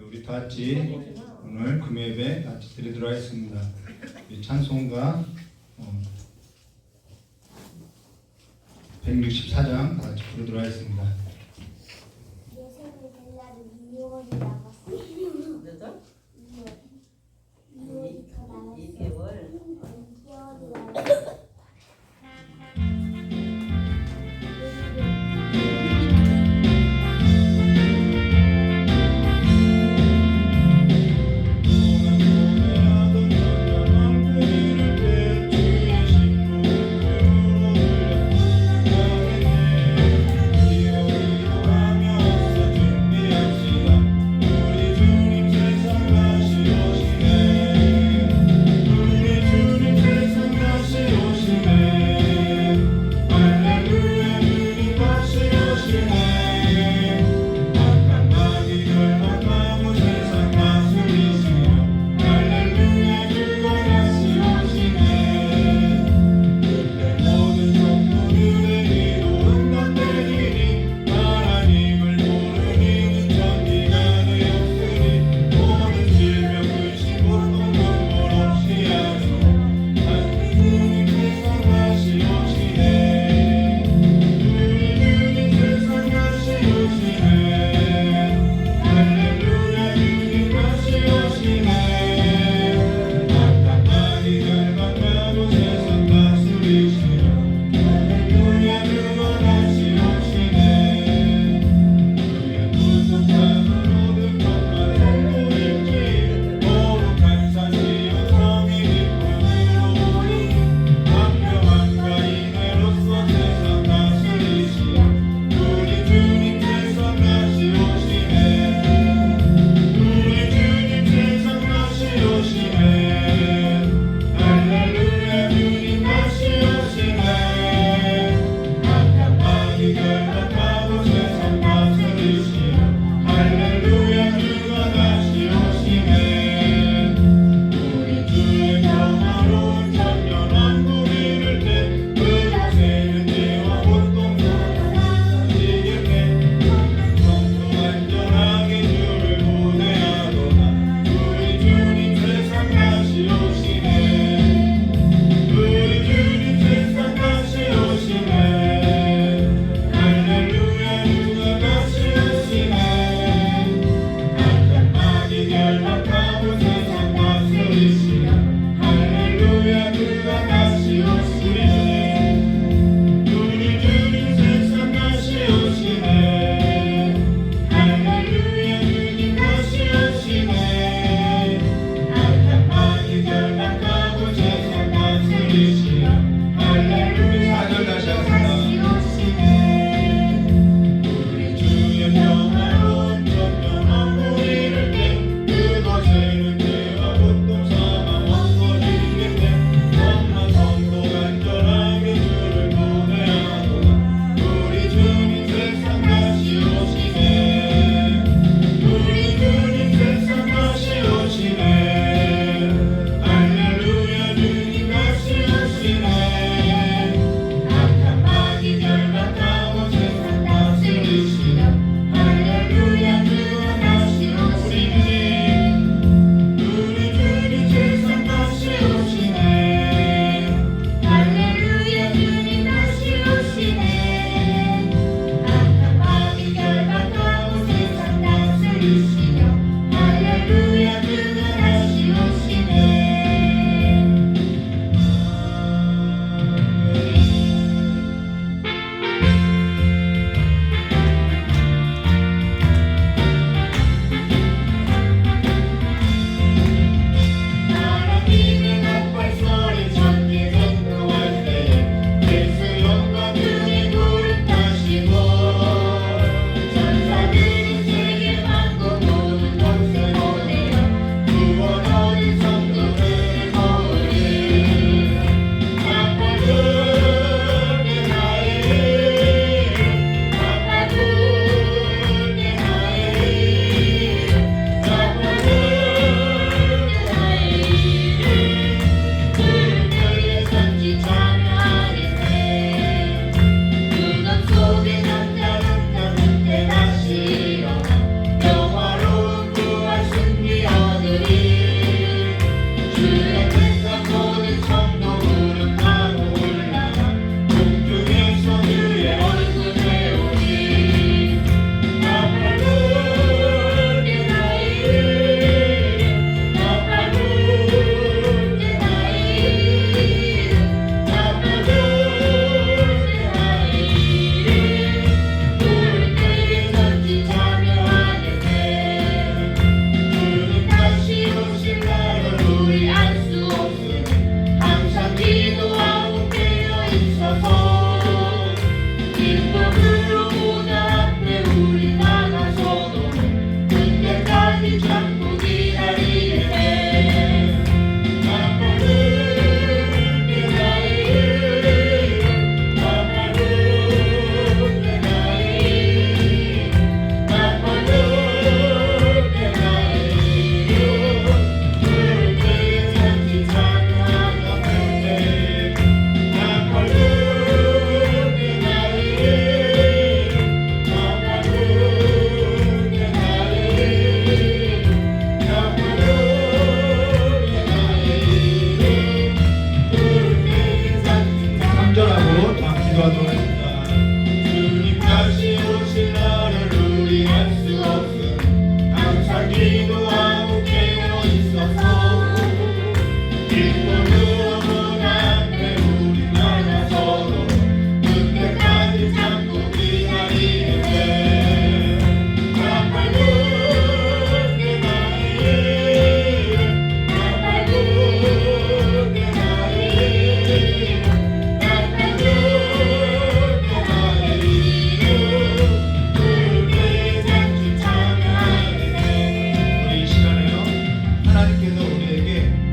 우리 다 같이 오늘 금요 예배 같이 드리도록 하겠습니다. 이 찬송가 164장 다 같이 부르도록 하겠습니다. 예수님이 된 날은 2월이 남았어. 2월이 더 남았어. 2개월. 2개월이 남았어. 이 그때까지 참고 기다리네. 나만은 나의 나만은 나의 나만은 나의 그때의 잔치 찬양하며 그때 나만은 감전하고 기도하도록 하겠습니다. 주님 다시 오실 날을 우리 알 수 없음 항상 기도하고 깨어 있어서 기쁨으로 문 앞에 우리 나가서도 그때까지 참고 기다리는데 나팔 불게 나의 나팔 불게 나의 나팔 불게 나의 그때의 잔치 찬양하네. 우리 이 시간에요 하나님께서 우리에게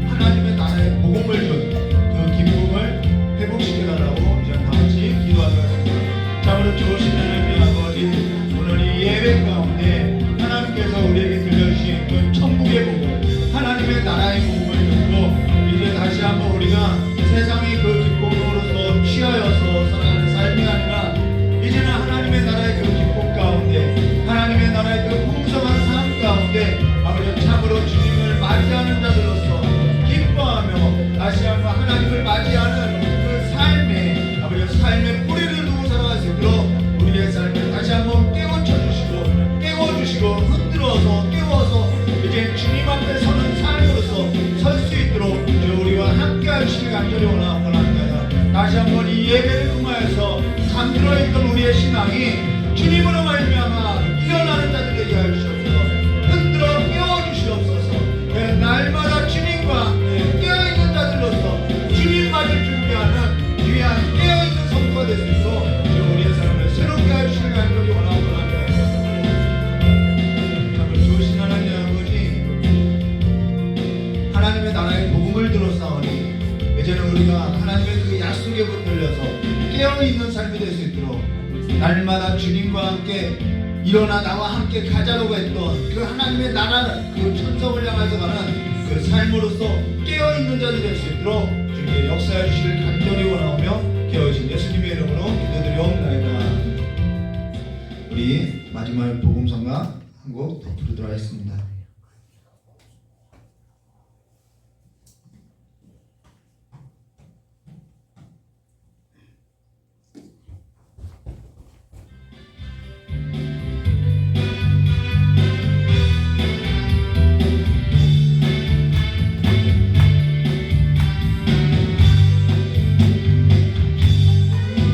하나님의 나라의 복음을 준 그 기쁨을 회복시켜달라고 이제 다 같이 기도하도록 하겠습니다. 참으로 좋으신 하나님 아버지, 오늘 이 예배 가운데 하나님께서 우리에게 들려주신 그 천국의 복음, 하나님의 나라의 복음을 듣고 이제 다시 한번 우리가 세상의 그 기쁨으로서 취하여서 살아가는 삶이 아니라 이제는 하나님의 나라의 그 기쁨 가운데, 하나님의 나라의 그 풍성한 삶 가운데 아버지 참으로 주님을 맞이하는 자들로서 기뻐하며 다시 한번 하나님을 맞이하는 그 삶의 아버지 삶의 뿌리를 두고 살아갈 수 있도록 우리의 삶을 다시 한번 깨워주시고 흔들어서 깨워서 이제 주님 앞에 서는 삶으로서 설 수 있도록 이제 우리와 함께 하시길 간절히 원합니다. 다시 한번 이 예배를 통하여서 잠들어 있던 우리의 신앙이 주님으로 말미암아 일어나는 자들 되게 하여 주시옵소서. 흔들어 깨워주시옵소서. 날마다 주님과 깨어있는 자들로서 주님 맞을 준비하는 귀한 깨어있는 성도가 될 수 있도록 우리의 삶을 새롭게 하여 주시길 간절히 원합니다. 참을 좋으신 하나님 아버지, 하나님의 나라의 복음을 들었사오니 이제는 우리가 하나님의 그 약속에 붙들려서 깨어있는 삶이 될 수 있도록 날마다 주님과 함께 일어나 나와 함께 가자고 했던 그 하나님의 나라를 그 천성을 향해서 가는 그 삶으로서 깨어있는 자들이 될 수 있도록 주님의 역사해 주시길 간절히 원하며 깨어진 예수님의 이름으로 기도드리옵나이다. 우리 마지막 복음성가 한 곡 더 부르도록 하겠습니다.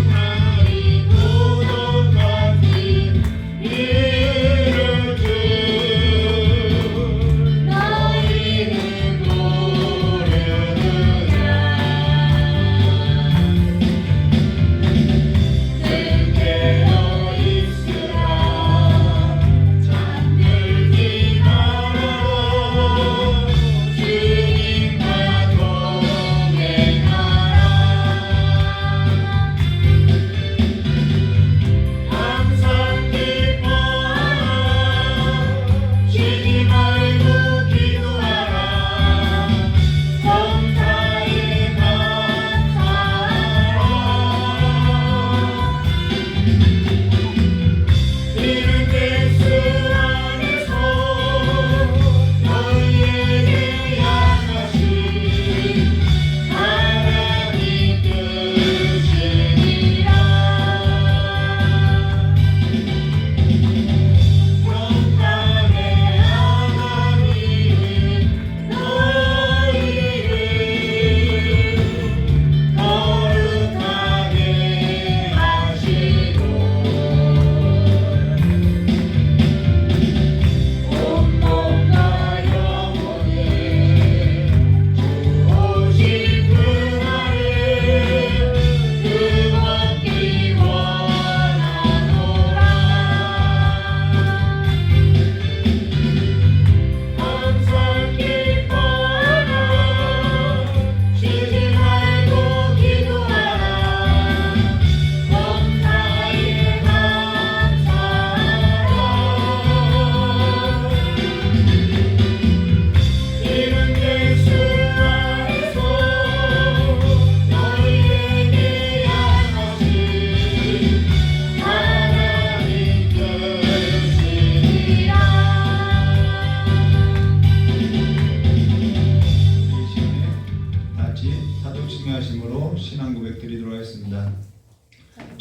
나리 도덕같이 이를 주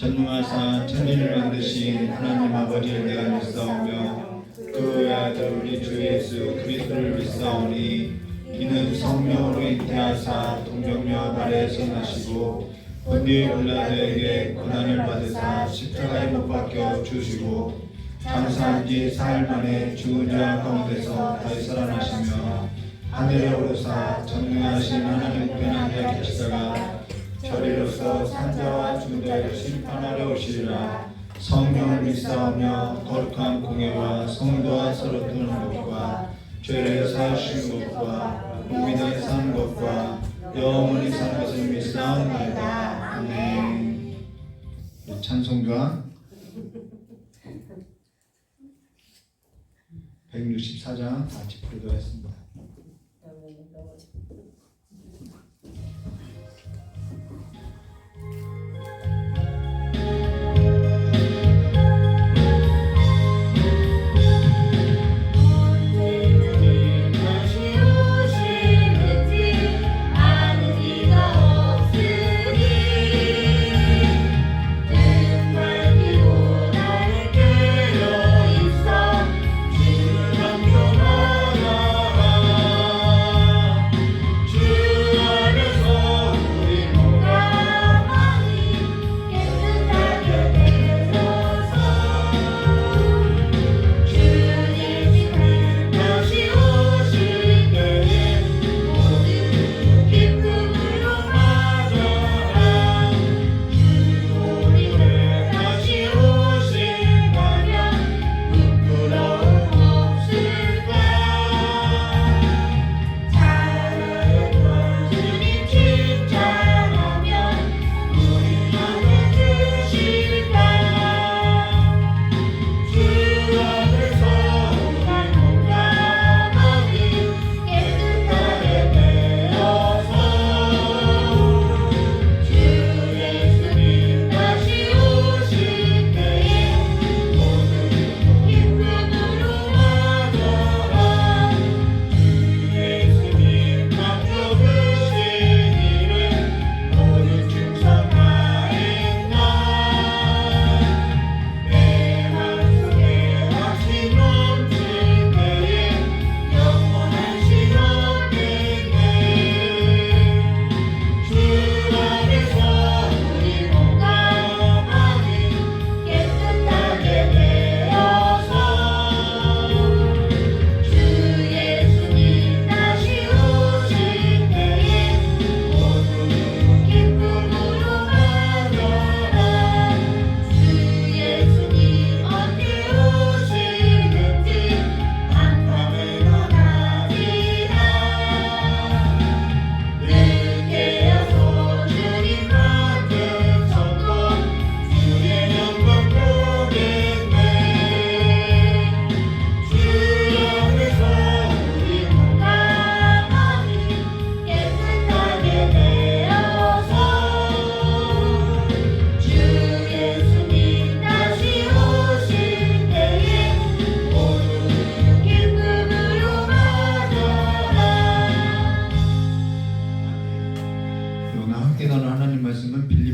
전능하사 천지를 만드신 하나님 아버지를 내가 믿사오며 그 아들 우리 주 예수 그리스도를 믿사오니 이는 성령으로 잉태하사 동정녀 아래에서 나시고 본디오 빌라도에게 고난을 받으사 십자가에 못 박혀 죽으시고 장사한 지 사흘 만에 죽은 자 가운데서 다시 살아나시며 하늘에 오르사 전능하신 하나님 우편에 계시다가 저리로서 산자와 죽은 자를 심판하러 오시리라. 성령을 믿사오며 거룩한 공예와 성도와 서로 뜨는 것과 죄를 사하시는 것과 몸이다 사는 것과 영원히 사는 것을 믿사옵나이다. 아멘. 찬송가 164장 같이 부르도록 했습니다.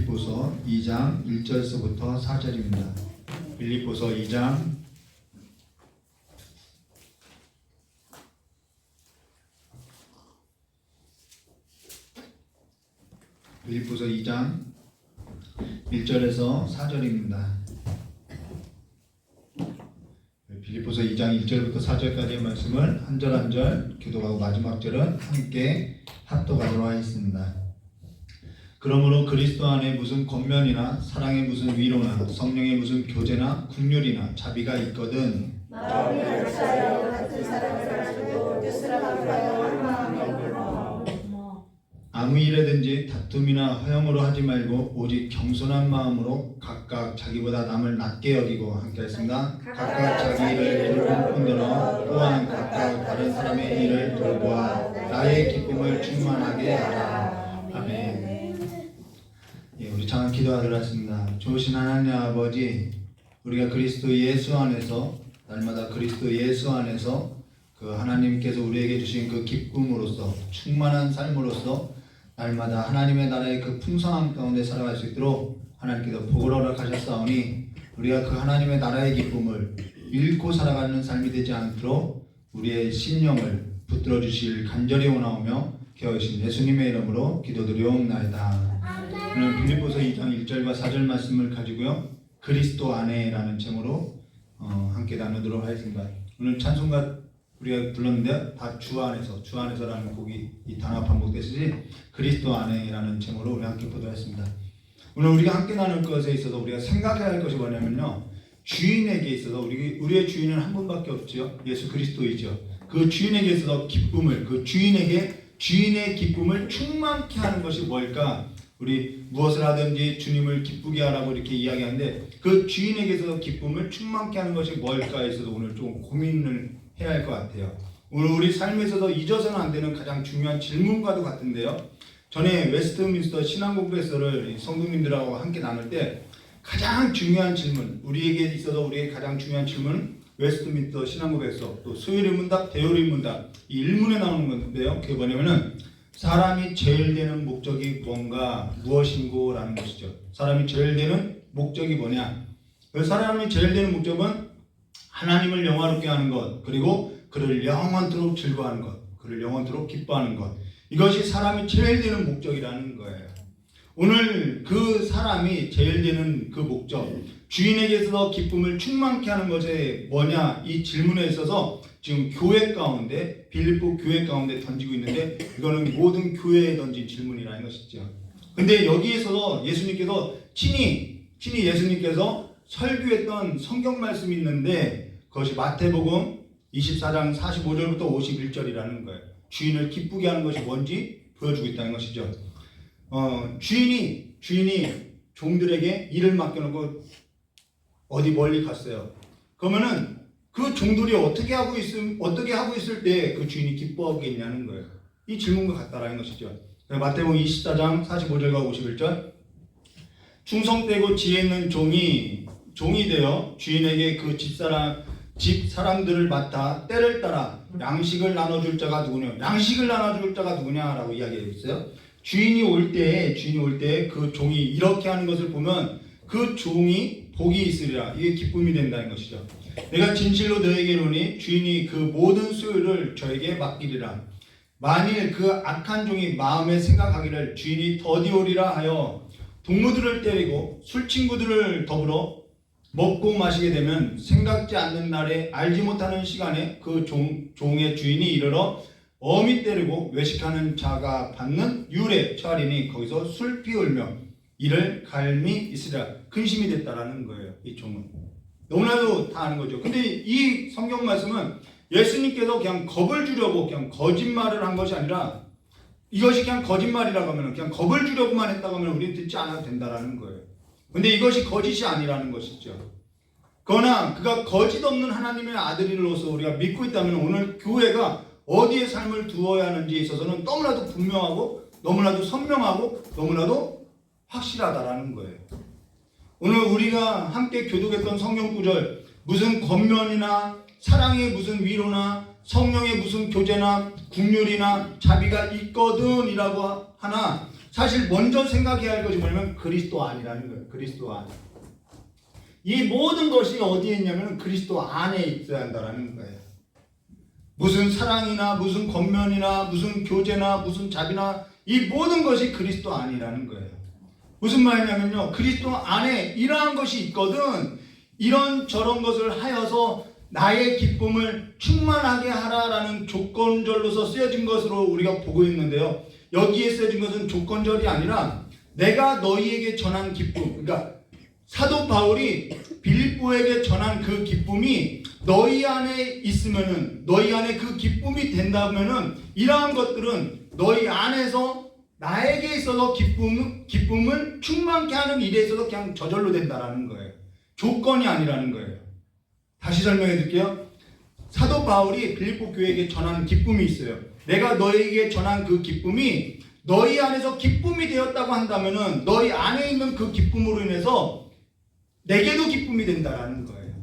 빌립보서 2장 1절서부터 4절입니다. 빌립보서 2장 1절에서 4절입니다. 빌립보서 2장 1절부터 4절까지의 말씀을 한 절 한 절 교독하고 마지막 절은 함께 합독하도록 하겠습니다. 그러므로 그리스도 안에 무슨 권면이나 사랑의 무슨 위로나 성령의 무슨 교제나 긍휼이나 자비가 있거든 마음이 하나여 같은 사랑을 가지고 뜻을 합하여 한 마음이었구나. 아무 일에든지 다툼이나 허영으로 하지 말고 오직 겸손한 마음으로 각각 자기보다 남을 낮게 여기고 함께 했습니다. 각각 자기 일을 돌볼 뿐더러 또한 각각 다른 사람의 일을 돌보아 나의 기쁨을 충만하게 하라. 아멘. 예, 우리 잠깐 기도하도록 하겠습니다. 좋으신 하나님 아버지, 우리가 그리스도 예수 안에서 날마다 그리스도 예수 안에서 그 하나님께서 우리에게 주신 그 기쁨으로써 충만한 삶으로써 날마다 하나님의 나라의 그 풍성함 가운데 살아갈 수 있도록 하나님께서 복을 허락하셨사오니 우리가 그 하나님의 나라의 기쁨을 잃고 살아가는 삶이 되지 않도록 우리의 심령을 붙들어 주실 간절히 원하오며 계신 예수님의 이름으로 기도드리옵나이다. 오늘 빌립보서 2장 1절과 4절 말씀을 가지고요, 그리스도 안에라는 제목으로 함께 나누도록 하겠습니다. 오늘 찬송가 우리가 불렀는데 다 주 안에서라는 곡이 이 단어 반복됐으니 그리스도 안에라는 제목으로 우리 함께 보도록 하겠습니다. 오늘 우리가 함께 나눌 것에 있어서 우리가 생각해야 할 것이 뭐냐면요, 주인에게 있어서 우리의 주인은 한 분밖에 없죠. 예수 그리스도이죠. 그 주인에게 있어서 기쁨을, 그 주인의 기쁨을 충만케 하는 것이 뭘까? 우리 무엇을 하든지 주님을 기쁘게 하라고 이렇게 이야기하는데, 그 주인에게 있어서 기쁨을 충만케 하는 것이 뭘까에 있어서 오늘 좀 고민을 해야 할 것 같아요. 오늘 우리 삶에서도 잊어서는 안 되는 가장 중요한 질문과도 같은데요, 전에 웨스트민스터 신앙공부에서를 성도님들하고 함께 나눌 때 가장 중요한 질문, 우리에게 있어서 우리의 가장 중요한 질문은 웨스트민스터 신앙공부에서 또 수요일문답, 대요일문답 이 1문에 나오는 건데요, 그게 뭐냐면은 사람이 제일 되는 목적이 뭔가, 무엇인고 라는 것이죠. 사람이 제일 되는 목적이 뭐냐? 그 사람이 제일 되는 목적은 하나님을 영화롭게 하는 것, 그리고 그를 영원토록 즐거워하는 것, 그를 영원토록 기뻐하는 것, 이것이 사람이 제일 되는 목적이라는 거예요. 오늘 그 사람이 제일 되는 그 목적, 주인에게서 기쁨을 충만케 하는 것이 뭐냐, 이 질문에 있어서 지금 교회 가운데, 빌립보 교회 가운데 던지고 있는데, 이거는 모든 교회에 던진 질문이라는 것이죠. 근데 여기에서 예수님께서 친히 예수님께서 설교했던 성경 말씀이 있는데, 그것이 마태복음 24장 45절부터 51절이라는 거예요. 주인을 기쁘게 하는 것이 뭔지 보여주고 있다는 것이죠. 주인이 종들에게 일을 맡겨놓고 어디 멀리 갔어요. 그러면은 그 종들이 어떻게 하고 있을 때 그 주인이 기뻐하겠냐는 거예요. 이 질문과 같다라는 것이죠. 마태복음 24장 45절과 51절, 충성되고 지혜 있는 종이 되어 주인에게 그 집 사람들을 맡아 때를 따라 양식을 나눠줄 자가 누구냐? 양식을 나눠줄 자가 누구냐라고 이야기하고 있어요. 주인이 올 때 그 종이 이렇게 하는 것을 보면 그 종이 복이 있으리라. 이게 기쁨이 된다는 것이죠. 내가 진실로 너에게 이르노니 주인이 그 모든 소유를 저에게 맡기리라. 만일 그 악한 종이 마음에 생각하기를 주인이 더디 오리라 하여 동무들을 때리고 술친구들을 더불어 먹고 마시게 되면 생각지 않는 날에 알지 못하는 시간에 그 종의 주인이 이르러 엄히 때리고 외식하는 자가 받는 율에 처하리니 거기서 술피 울며 이를 갈미 있으리라. 근심이 됐다라는 거예요. 이 종은 너무나도 다 아는 거죠. 근데 이 성경 말씀은 예수님께서 그냥 겁을 주려고 그냥 거짓말을 한 것이 아니라, 이것이 그냥 거짓말이라고 하면 그냥 겁을 주려고만 했다고 하면 우리는 듣지 않아도 된다라는 거예요. 근데 이것이 거짓이 아니라는 것이죠. 그러나 그가 거짓 없는 하나님의 아들로서 우리가 믿고 있다면 오늘 교회가 어디에 삶을 두어야 하는지에 있어서는 너무나도 분명하고 너무나도 선명하고 너무나도 확실하다라는 거예요. 오늘 우리가 함께 교독했던 성경 구절, 무슨 권면이나 사랑의 무슨 위로나 성령의 무슨 교제나 긍휼이나 자비가 있거든 이라고 하나, 사실 먼저 생각해야 할 것이 뭐냐면 그리스도 안이라는 거예요. 그리스도 안. 이 모든 것이 어디에 있냐면 그리스도 안에 있어야 한다는 거예요. 무슨 사랑이나 무슨 권면이나 무슨 교제나 무슨 자비나 이 모든 것이 그리스도 안이라는 거예요. 무슨 말이냐면요, 그리스도 안에 이러한 것이 있거든, 이런 저런 것을 하여서 나의 기쁨을 충만하게 하라라는 조건절로서 쓰여진 것으로 우리가 보고 있는데요, 여기에 쓰여진 것은 조건절이 아니라 내가 너희에게 전한 기쁨, 그러니까 사도 바울이 빌립보에게 전한 그 기쁨이 너희 안에 있으면은, 너희 안에 그 기쁨이 된다면은 이러한 것들은 너희 안에서 나에게 있어서 기쁨을 충만케 하는 일에 있어서 그냥 저절로 된다라는 거예요. 조건이 아니라는 거예요. 다시 설명해 드릴게요. 사도 바울이 빌립보 교회에게 전한 기쁨이 있어요. 내가 너희에게 전한 그 기쁨이 너희 안에서 기쁨이 되었다고 한다면은 너희 안에 있는 그 기쁨으로 인해서 내게도 기쁨이 된다라는 거예요.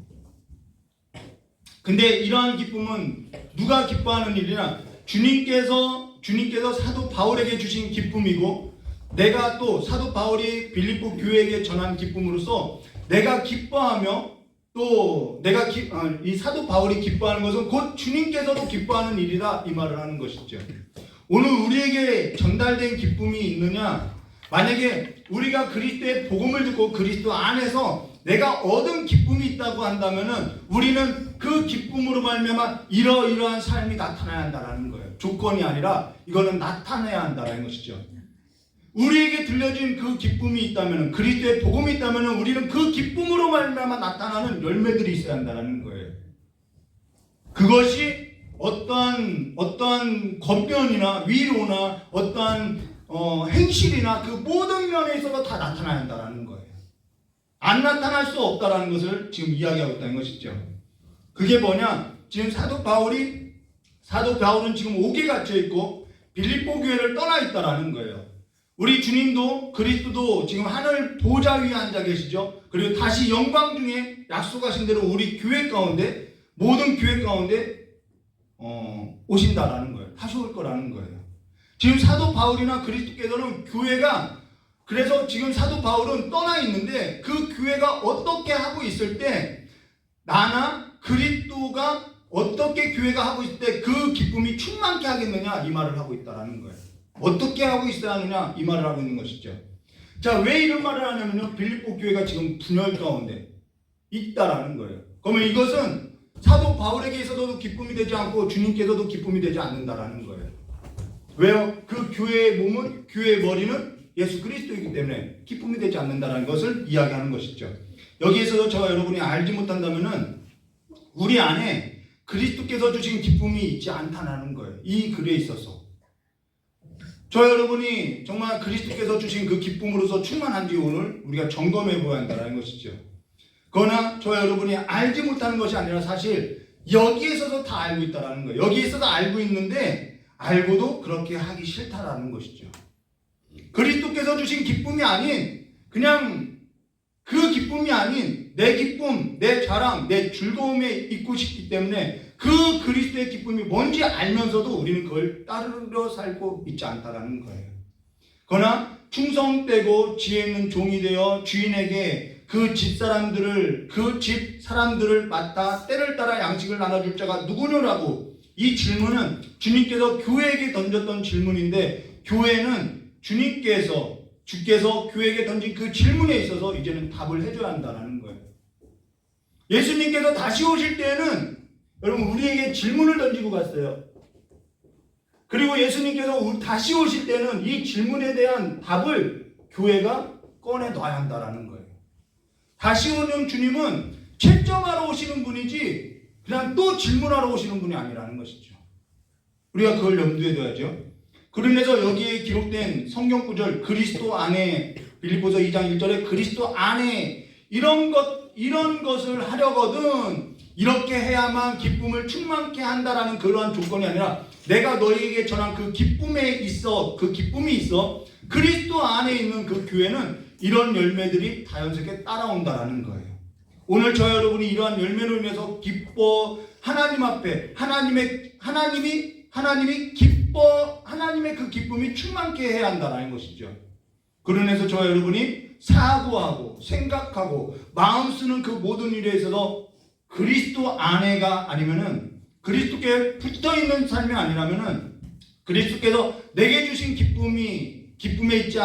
근데 이러한 기쁨은 누가 기뻐하는 일이냐? 주님께서 사도 바울에게 주신 기쁨이고, 내가 또 사도 바울이 빌립보 교회에게 전한 기쁨으로써 내가 기뻐하며 또 내가 이 사도 바울이 기뻐하는 것은 곧 주님께서도 기뻐하는 일이다 이 말을 하는 것이죠. 오늘 우리에게 전달된 기쁨이 있느냐? 만약에 우리가 그리스도의 복음을 듣고 그리스도 안에서 내가 얻은 기쁨이 있다고 한다면은 우리는 그 기쁨으로 말미암아 이러이러한 삶이 나타나야 한다는 거예요. 조건이 아니라 이거는 나타내야 한다는 것이죠. 우리에게 들려진 그 기쁨이 있다면은 그리스도의 복음이 있다면은 우리는 그 기쁨으로 말미암아 나타나는 열매들이 있어야 한다는 거예요. 그것이 어떠한 겉면이나 위로나 어떠한 행실이나 그 모든 면에 있어서 다 나타나야 한다는 거예요. 안 나타날 수 없다는 것을 지금 이야기하고 있다는 것이죠. 그게 뭐냐? 지금 사도 바울은 지금 옥에 갇혀 있고 빌립보 교회를 떠나 있다라는 거예요. 우리 주님도 그리스도도 지금 하늘 보좌 위에 앉아 계시죠. 그리고 다시 영광 중에 약속하신 대로 우리 교회 가운데 모든 교회 가운데 오신다라는 거예요. 다시 올 거라는 거예요. 지금 사도 바울이나 그리스도께서는 교회가 그래서 지금 사도 바울은 떠나 있는데 그 교회가 어떻게 하고 있을 때 나나 그리스도가 어떻게 교회가 하고 있을 때 그 기쁨이 충만케 하겠느냐 이 말을 하고 있다라는 거예요. 어떻게 하고 있어야 하느냐 이 말을 하고 있는 것이죠. 자, 왜 이런 말을 하냐면요. 빌립보 교회가 지금 분열 가운데 있다라는 거예요. 그러면 이것은 사도 바울에게 있어서도 기쁨이 되지 않고 주님께서도 기쁨이 되지 않는다라는 거예요. 왜요? 그 교회의 몸은 교회의 머리는 예수 그리스도이기 때문에 기쁨이 되지 않는다라는 것을 이야기하는 것이죠. 여기에서 저와 여러분이 알지 못한다면은 우리 안에 그리스도께서 주신 기쁨이 있지 않다는 거예요. 이 글에 있어서 저와 여러분이 정말 그리스도께서 주신 그 기쁨으로서 충만한지 오늘 우리가 점검해 보아야 한다는 것이죠. 그러나 저와 여러분이 알지 못하는 것이 아니라 사실 여기에 있어서 다 알고 있다는 거예요. 여기에 있어서 알고 있는데 알고도 그렇게 하기 싫다라는 것이죠. 그리스도께서 주신 기쁨이 아닌 그냥 그 기쁨이 아닌 내 기쁨, 내 자랑, 내 즐거움에 있고 싶기 때문에 그 그리스도의 기쁨이 뭔지 알면서도 우리는 그걸 따르려 살고 있지 않다라는 거예요. 그러나 충성되고 지혜 있는 종이 되어 주인에게 그 집 사람들을 맡아 때를 따라 양식을 나눠줄 자가 누구냐라고 이 질문은 주님께서 교회에게 던졌던 질문인데 교회는 주께서 교회에게 던진 그 질문에 있어서 이제는 답을 해줘야 한다는 거예요. 예수님께서 다시 오실 때에는 여러분 우리에게 질문을 던지고 갔어요. 그리고 예수님께서 다시 오실 때는 이 질문에 대한 답을 교회가 꺼내놔야 한다는 거예요. 다시 오는 주님은 채점하러 오시는 분이지 그냥 또 질문하러 오시는 분이 아니라는 것이죠. 우리가 그걸 염두에 둬야죠. 그러면서 여기에 기록된 성경 구절 그리스도 안에 빌립보서 2장 1절에 그리스도 안에 이런 것을 하려거든 이렇게 해야만 기쁨을 충만케 한다라는 그러한 조건이 아니라 내가 너희에게 전한 그 기쁨이 있어 그리스도 안에 있는 그 교회는 이런 열매들이 자연스럽게 따라온다라는 거예요. 오늘 저 여러분이 이러한 열매로 인해서 기뻐 하나님 앞에 하나님의 그 기쁨이 충만케 해야 한다는 것이죠. 그러면서 저와 여러분이 사고하고 생각하고 마음 쓰는 그 모든 일에 있어서 그리스도 안에가 아니면은 그리스도께 붙어 있는 삶이 아니라면은 그리스도께서 내게 주신 기쁨에 있지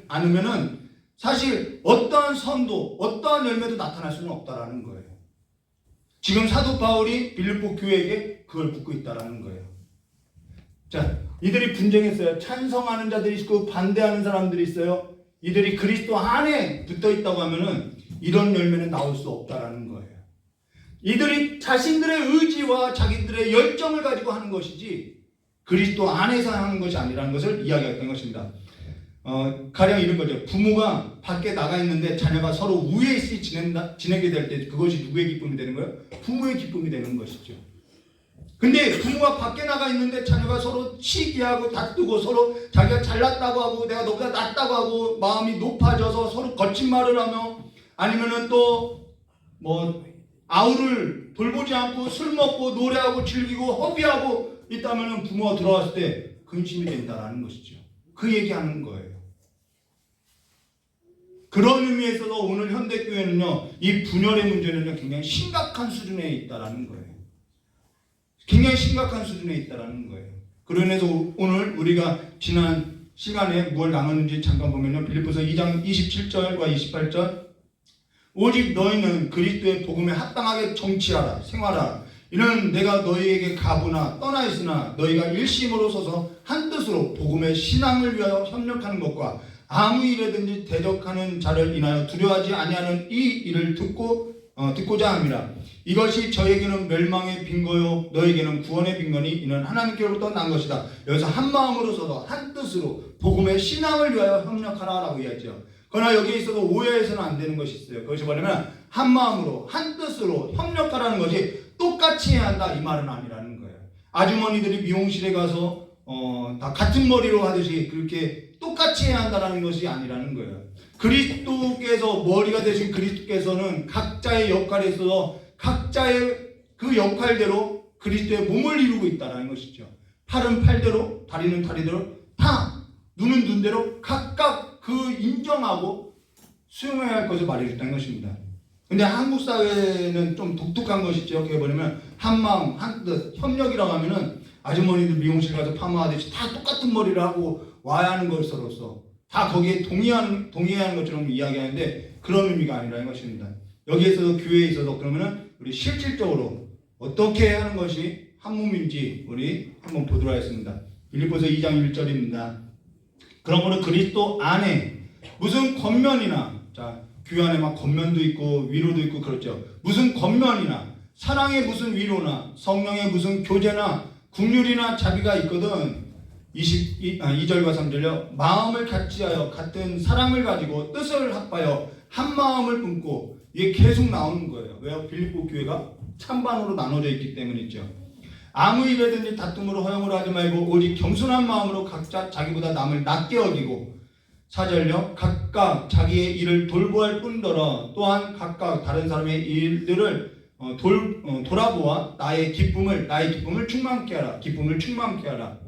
않으면은 사실 어떠한 선도, 어떠한 열매도 나타날 수는 없다라는 거예요. 지금 사도 바울이 빌립보 교회에게 그걸 묻고 있다라는 거예요. 자, 이들이 분쟁했어요. 찬성하는 자들이 있고 반대하는 사람들이 있어요. 이들이 그리스도 안에 붙어 있다고 하면은 이런 열매는 나올 수 없다라는 거예요. 이들이 자신들의 의지와 자기들의 열정을 가지고 하는 것이지 그리스도 안에서 하는 것이 아니라는 것을 이야기했던 것입니다. 가령 이런 거죠. 부모가 밖에 나가 있는데 자녀가 서로 우애시 지내게 될 때 그것이 누구의 기쁨이 되는 거예요? 부모의 기쁨이 되는 것이죠. 근데 부모가 밖에 나가 있는데 자녀가 서로 시기하고 다투고 서로 자기가 잘났다고 하고 내가 너보다 낫다고 하고 마음이 높아져서 서로 거친 말을 하며 아니면은 또 아우를 돌보지 않고 술 먹고 노래하고 즐기고 허비하고 있다면은 부모가 들어왔을 때 근심이 된다는 것이죠. 그 얘기하는 거예요. 그런 의미에서도 오늘 현대교회는요, 이 분열의 문제는요, 굉장히 심각한 수준에 있다라는 거예요. 굉장히 심각한 수준에 있다라는 거예요. 그러면서 오늘 우리가 지난 시간에 무엇을 나눴는지 잠깐 보면요, 빌립보서 2장 27절과 28절, 오직 너희는 그리스도의 복음에 합당하게 정치하라, 생활하라. 이는 내가 너희에게 가부나 떠나 있으나 너희가 일심으로 서서 한 뜻으로 복음의 신앙을 위하여 협력하는 것과 아무 일에든지 대적하는 자를 인하여 두려워하지 아니하는 이 일을 듣고자 함이라. 이것이 저에게는 멸망의 빈거요 너에게는 구원의 빈거니 이는 하나님께로부터 난 것이다. 여기서 한 마음으로 서서 한 뜻으로 복음의 신앙을 위하여 협력하라라고 이야기하죠. 그러나 여기에 있어도 오해해서는 안 되는 것이 있어요. 그것이 뭐냐면 한 마음으로 한 뜻으로 협력하라는 것이 똑같이 해야 한다 이 말은 아니라는 거예요. 아주머니들이 미용실에 가서 다 같은 머리로 하듯이 그렇게 똑같이 해야 한다는 것이 아니라는 거예요. 그리스도께서 머리가 되신 그리스도께서는 각자의 역할에 있어서 각자의 그 역할대로 그리스도의 몸을 이루고 있다는 것이죠. 팔은 팔대로, 다리는 다리대로, 다 눈은 눈대로 각각 그 인정하고 수용해야 할 것을 말해줬다는 것입니다. 근데 한국 사회는 좀 독특한 것이죠. 그게 뭐냐면 한 마음, 한 뜻, 협력이라고 하면은 아주머니들 미용실 가서 파마하듯이 다 똑같은 머리를 하고 와야 하는 것으로서 다 거기에 동의하는 것처럼 이야기하는데 그런 의미가 아니라는 것입니다. 여기에서도 교회에 있어서 그러면은 우리 실질적으로 어떻게 하는 것이 한 몸인지 우리 한번 보도록 하겠습니다. 빌립보서 2장 1절입니다. 그러므로 그리스도 안에 무슨 겉면이나, 자, 교회 안에 막 겉면도 있고 위로도 있고 그렇죠. 무슨 겉면이나 사랑의 무슨 위로나 성령의 무슨 교제나 긍휼이나 자비가 있거든. 2절과 3절요. 마음을 같이하여 같은 사랑을 가지고 뜻을 합하여 한 마음을 품고, 이게 계속 나오는 거예요. 왜요? 빌립보 교회가 찬반으로 나눠져 있기 때문이죠. 아무 일에든지 다툼으로 허용을 하지 말고 오직 겸손한 마음으로 각자 자기보다 남을 낮게 여기고, 4절요. 각각 자기의 일을 돌보할 뿐더러 또한 각각 다른 사람의 일들을 돌아보아 나의 기쁨을 충만케 하라. 기쁨을 충만케 하라.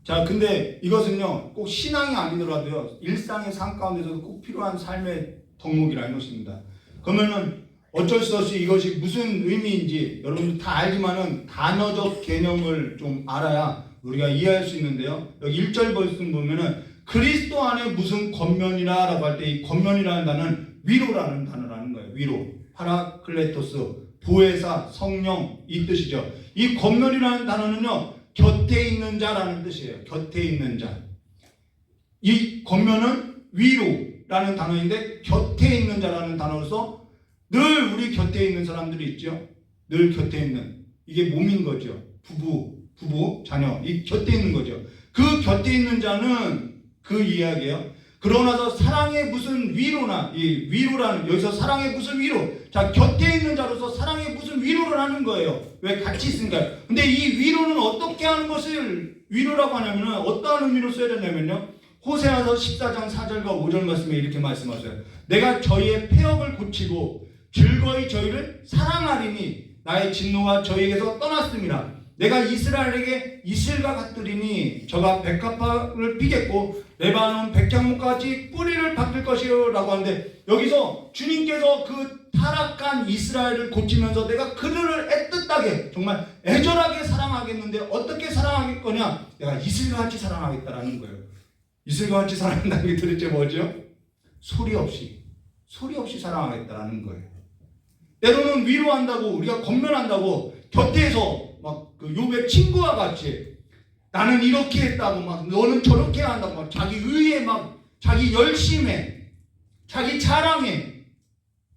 자, 근데 이것은요, 꼭 신앙이 아니더라도요, 일상의 삶 가운데서도 꼭 필요한 삶의 덕목이라는 것입니다. 그러면은 어쩔 수 없이 이것이 무슨 의미인지 여러분들 다 알지만은 단어적 개념을 좀 알아야 우리가 이해할 수 있는데요. 여기 1절 말씀 보면은 그리스도 안에 무슨 겉면이라 라고 할 때 이 겉면이라는 단어는 위로라는 단어라는 거예요. 위로. 파라클레토스, 보혜사, 성령 이 뜻이죠. 이 겉면이라는 단어는요, 곁에 있는 자라는 뜻이에요. 곁에 있는 자. 이 겉면은 위로라는 단어인데 곁에 있는 자라는 단어로서 늘 우리 곁에 있는 사람들이 있죠. 늘 곁에 있는. 이게 몸인 거죠. 부부, 자녀. 이 곁에 있는 거죠. 그 곁에 있는 자는 그 이야기예요. 그러나서 사랑의 무슨 위로나, 이 위로라는, 여기서 사랑의 무슨 위로. 자, 곁에 있는 자로서 사랑의 무슨 위로를 하는 거예요. 왜? 같이 있으니까. 근데 이 위로는 어떻게 하는 것을 위로라고 하냐면은 어떠한 의미로 써야 되냐면요. 호세아서 14장 4절과 5절 말씀에 이렇게 말씀하세요. 내가 저희의 폐역을 고치고 즐거이 저희를 사랑하리니 나의 진노가 저희에게서 떠났습니다. 내가 이스라엘에게 이슬과 같으리니 저가 백합화를 피겠고 레바논 백향목같이 뿌리를 바뀔 것이요 라고 하는데, 여기서 주님께서 그 타락한 이스라엘을 고치면서 내가 그들을 애틋하게 정말 애절하게 사랑하겠는데 어떻게 사랑할 거냐? 내가 이슬과 같이 사랑하겠다라는 거예요. 이슬과 같이 사랑한다는 게 도대체 뭐죠? 소리 없이 사랑하겠다라는 거예요. 때로는 위로한다고, 우리가 권면한다고 곁에서 막 그 욥의 친구와 같이 나는 이렇게 했다고 막 너는 저렇게 한다고 막 자기 의에 막 자기 열심에 자기 자랑에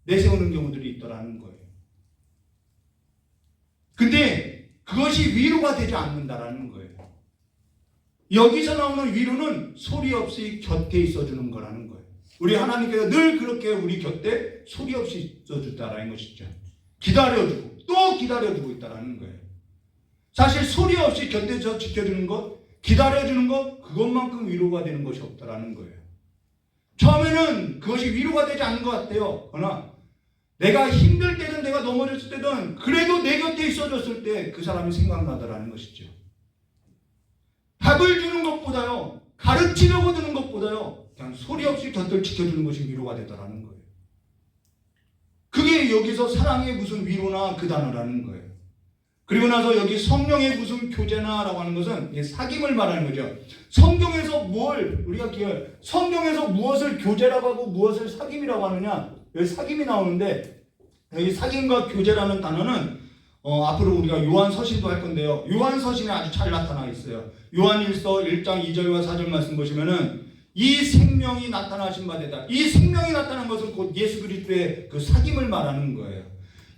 내세우는 경우들이 있더라는 거예요. 근데 그것이 위로가 되지 않는다라는 거예요. 여기서 나오는 위로는 소리 없이 곁에 있어주는 거라는 거예요. 우리 하나님께서 늘 그렇게 우리 곁에 소리 없이 있어준다라는 것이죠. 기다려주고 또 기다려주고 있다라는 거예요. 사실 소리 없이 곁에서 지켜주는 것, 기다려주는 것, 그것만큼 위로가 되는 것이 없다라는 거예요. 처음에는 그것이 위로가 되지 않는 것 같아요. 그러나 내가 힘들 때든 내가 넘어졌을 때든 그래도 내 곁에 있어줬을 때 그 사람이 생각나더라는 것이죠. 답을 주는 것보다요, 가르치려고 드는 것보다요, 그냥 소리 없이 곁을 지켜주는 것이 위로가 되더라는 거예요. 그게 여기서 사랑의 무슨 위로나 그 단어라는 거예요. 그리고 나서 여기 성령의 무슨 교제나라고 하는 것은 사귐을 말하는 거죠. 성경에서 성경에서 무엇을 교제라고 하고 무엇을 사귐이라고 하느냐, 여기 사귐이 나오는데, 여기 사귐과 교제라는 단어는 앞으로 우리가 요한서신도 할 건데요. 요한서신에 아주 잘 나타나 있어요. 요한일서 1장 2절과 4절 말씀 보시면은 이 생명이 나타나신 바 되다. 이 생명이 나타난 것은 곧 예수 그리스도의 그 사귐을 말하는 거예요.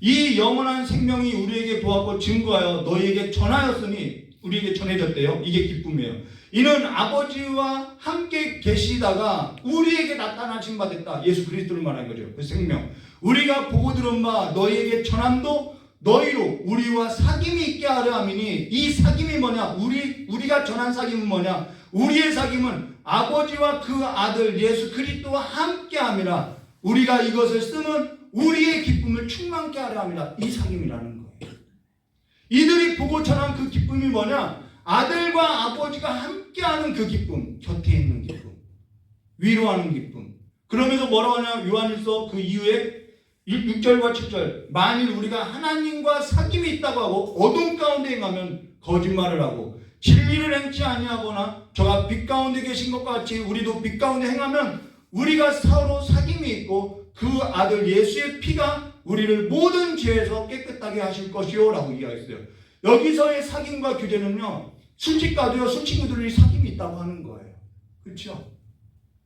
이 영원한 생명이 우리에게 보았고 증거하여 너희에게 전하였으니, 우리에게 전해졌대요. 이게 기쁨이에요. 이는 아버지와 함께 계시다가 우리에게 나타나신 바 됐다. 예수 그리스도를 말하는 거죠. 그 생명. 우리가 보고 들은 바 너희에게 전함도 너희로 우리와 사귐이 있게 하려 함이니, 이 사귐이 뭐냐? 우리가 전한 사귐은 뭐냐? 우리의 사귐은 아버지와 그 아들 예수 그리스도와 함께 함이라. 우리가 이것을 쓰면 우리의 기쁨을 충만케 하려 함이라. 이 사귐이라는 거예요. 이들이 보고 전한 그 기쁨이 뭐냐? 아들과 아버지가 함께하는 그 기쁨, 곁에 있는 기쁨, 위로하는 기쁨. 그러면서 뭐라고 하냐? 요한일서 그 이후에 6절과 7절, 만일 우리가 하나님과 사귐이 있다고 하고 어둠 가운데 행하면 거짓말을 하고 진리를 행치 아니하거나 저가 빛 가운데 계신 것과 같이 우리도 빛 가운데 행하면 우리가 서로 사귐이 있고 그 아들 예수의 피가 우리를 모든 죄에서 깨끗하게 하실 것이요 라고 이야기했어요. 여기서의 사귐과 교제는요, 술집 가도요, 술 친구들이 사귐이 있다고 하는 거예요. 그렇죠?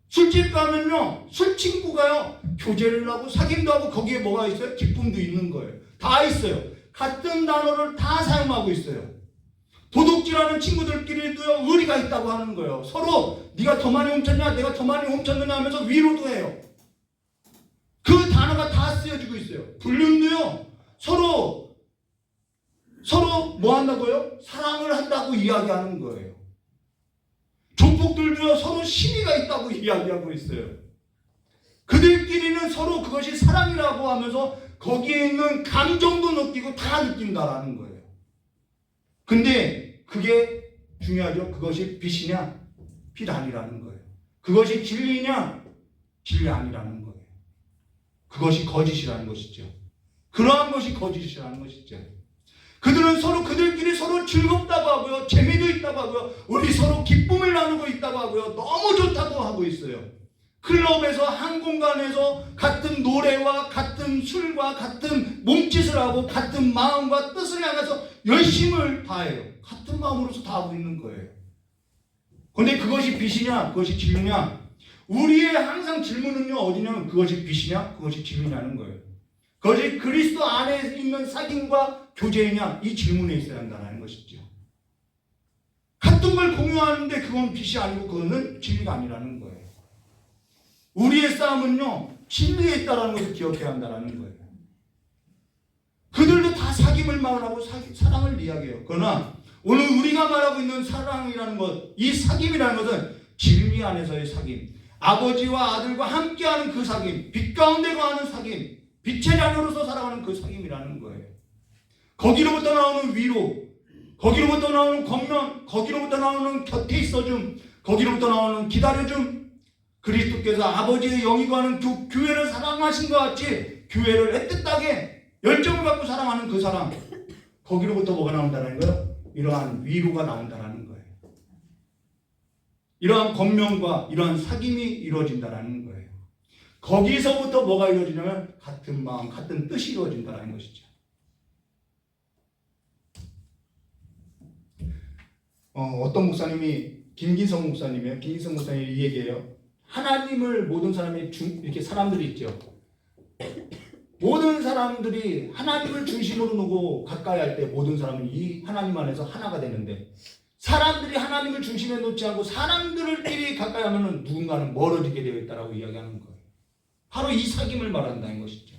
술집 가면요, 술 친구가요, 교제를 하고 사귐도 하고 거기에 뭐가 있어요? 기쁨도 있는 거예요. 다 있어요. 같은 단어를 다 사용하고 있어요. 도둑질하는 친구들끼리도요, 의리가 있다고 하는 거예요. 서로 네가 더 많이 훔쳤냐, 내가 더 많이 훔쳤느냐 하면서 위로도 해요. 그 단어가 다 쓰여지고 있어요. 불륜도요, 서로 뭐 한다고요? 사랑을 한다고 이야기하는 거예요. 조폭들도요, 서로 시비가 있다고 이야기하고 있어요. 그들끼리는 서로 그것이 사랑이라고 하면서 거기에 있는 감정도 느끼고 다 느낀다라는 거예요. 근데 그게 중요하죠. 그것이 빛이냐, 빛 아니라는 거예요. 그것이 진리냐, 진리 아니라는 거예요. 그것이 거짓이라는 것이죠. 그러한 것이 거짓이라는 것이죠. 그들은 서로 그들끼리 서로 즐겁다고 하고요, 재미도 있다고 하고요, 우리 서로 기쁨을 나누고 있다고 하고요, 너무 좋다고 하고 있어요. 클럽에서 한 공간에서 같은 노래와 같은 술과 같은 몸짓을 하고 같은 마음과 뜻을 향해서 열심을 다해요. 같은 마음으로서 다 하고 있는 거예요. 그런데 그것이 빛이냐, 그것이 진리냐? 우리의 항상 질문은요, 어디냐면 그것이 빛이냐, 그것이 진리냐는 거예요. 그것이 그리스도 안에 있는 사귐과 교제이냐, 이 질문에 있어야 한다는 것이죠. 같은 걸 공유하는데 그건 빛이 아니고 그거는 진리가 아니라는 거예요. 우리의 싸움은요, 진리에 있다는 것을 기억해야 한다는 거예요. 그들도 다 사귐을 말하고 사랑을 이야기해요. 그러나 오늘 우리가 말하고 있는 사랑이라는 것, 이 사귐이라는 것은 진리 안에서의 사귐, 아버지와 아들과 함께하는 그 사귐, 빛 가운데 거하는 사귐, 빛의 자녀로서 살아가는 그 사귐이라는 거예요. 거기로부터 나오는 위로, 거기로부터 나오는 겉면, 거기로부터 나오는 곁에 있어줌, 거기로부터 나오는 기다려줌, 그리스도께서 아버지의 영이 거하는 교회를 사랑하신 것 같이 교회를 애틋하게 열정을 갖고 사랑하는 그 사랑, 거기로부터 뭐가 나온다는 거예요? 이러한 위로가 나온다는 거예요. 이러한 권면과 이러한 사귐이 이루어진다는 거예요. 거기서부터 뭐가 이루어지냐면 같은 마음, 같은 뜻이 이루어진다는 것이죠. 어떤 목사님이, 김기성 목사님이에요. 김기성 목사님이 이 얘기해요. 하나님을 모든 사람이 이렇게 사람들이 있죠. 모든 사람들이 하나님을 중심으로 두고 가까이 할 때 모든 사람은 이 하나님 안에서 하나가 되는데, 사람들이 하나님을 중심에 놓지 않고 사람들끼리 가까이 하면 누군가는 멀어지게 되어 있다라고 이야기하는 거예요. 바로 이 사귐을 말한다는 것이죠.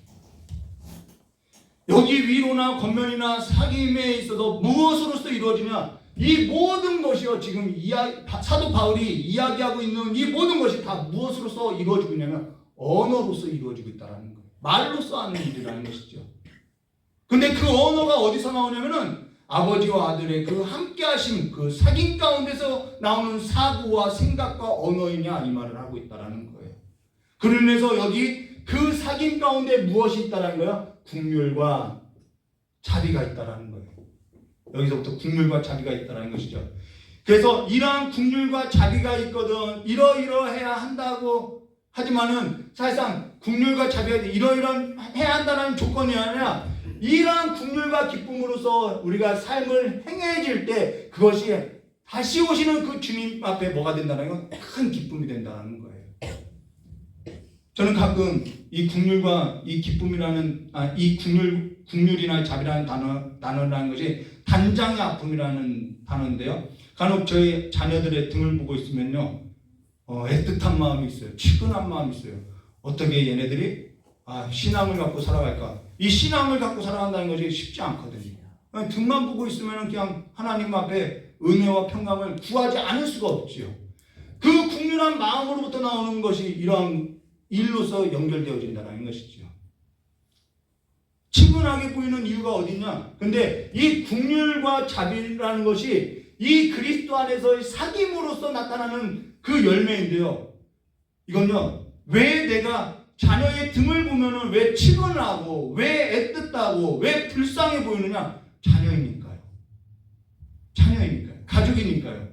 여기 위로나 권면이나 사귐에 있어서 무엇으로서 이루어지냐? 이 모든 것이요, 지금 사도 바울이 이야기하고 있는 이 모든 것이 다 무엇으로서 이루어지고 있냐면 언어로서 이루어지고 있다는 거예요. 말로써 하는 일이라는 것이죠. 근데 그 언어가 어디서 나오냐면은 아버지와 아들의 그 함께하심, 그 사귐 가운데서 나오는 사고와 생각과 언어이냐 이 말을 하고 있다라는 거예요. 그러면서 여기 그 사귐 가운데 무엇이 있다라는 거야? 국률과 자비가 있다라는 거예요. 여기서부터 국률과 자비가 있다라는 것이죠. 그래서 이러한 국률과 자비가 있거든 이러이러해야 한다고 하지만은 사실상 국률과 자비가 이러이러해야 한다는 조건이 아니라 이러한 국률과 기쁨으로써 우리가 삶을 행해질 때 그것이 다시 오시는 그 주님 앞에 뭐가 된다는 건 큰 기쁨이 된다는 거예요. 저는 가끔 이 국률과 이 기쁨이라는 이 국률이나 자비라는 단어라는 것이 단장의 아픔이라는 단어인데요. 간혹 저희 자녀들의 등을 보고 있으면요, 애틋한 마음이 있어요. 측은한 마음이 있어요. 어떻게 얘네들이 신앙을 갖고 살아갈까? 이 신앙을 갖고 살아간다는 것이 쉽지 않거든요. 등만 보고 있으면 그냥 하나님 앞에 은혜와 평강을 구하지 않을 수가 없지요. 그 국률한 마음으로부터 나오는 것이 이러한 일로서 연결되어진다는 것이죠. 친근하게 보이는 이유가 어디냐? 근데 이 국률과 자비라는 것이 이 그리스도 안에서의 사귐으로서 나타나는 그 열매인데요. 이건요, 왜 내가 자녀의 등을 보면은 왜 측은하고 왜 애틋하고 왜 불쌍해 보이느냐? 자녀이니까요. 자녀이니까요. 가족이니까요.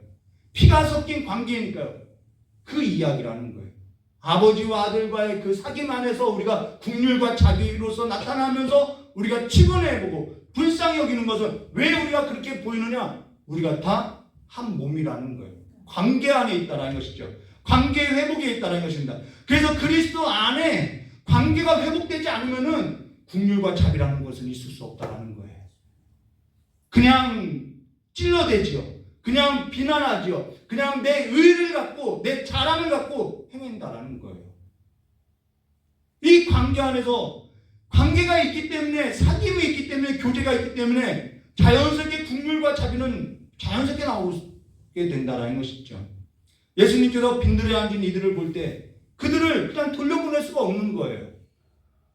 피가 섞인 관계이니까요. 그 이야기라는 거예요. 아버지와 아들과의 그 사귐 안에서 우리가 국률과 자비로서 나타나면서 우리가 측은해보고 불쌍히 여기는 것은 왜 우리가 그렇게 보이느냐? 우리가 다 한 몸이라는 거예요. 관계 안에 있다는 것이죠. 관계 회복에 있다는 것입니다. 그래서 그리스도 안에 관계가 회복되지 않으면은 국률과 자비라는 것은 있을 수 없다는 거예요. 그냥 찔러대지요. 그냥 비난하지요. 그냥 내 의를 갖고 내 자랑을 갖고 행한다라는 거예요. 이 관계 안에서 관계가 있기 때문에 사귐이 있기 때문에 교제가 있기 때문에 자연스럽게 국률과 자비는 자연스럽게 나오게 된다는 것이죠. 예수님께서 빈들에 앉은 이들을 볼 때 그들을 그냥 돌려보낼 수가 없는 거예요.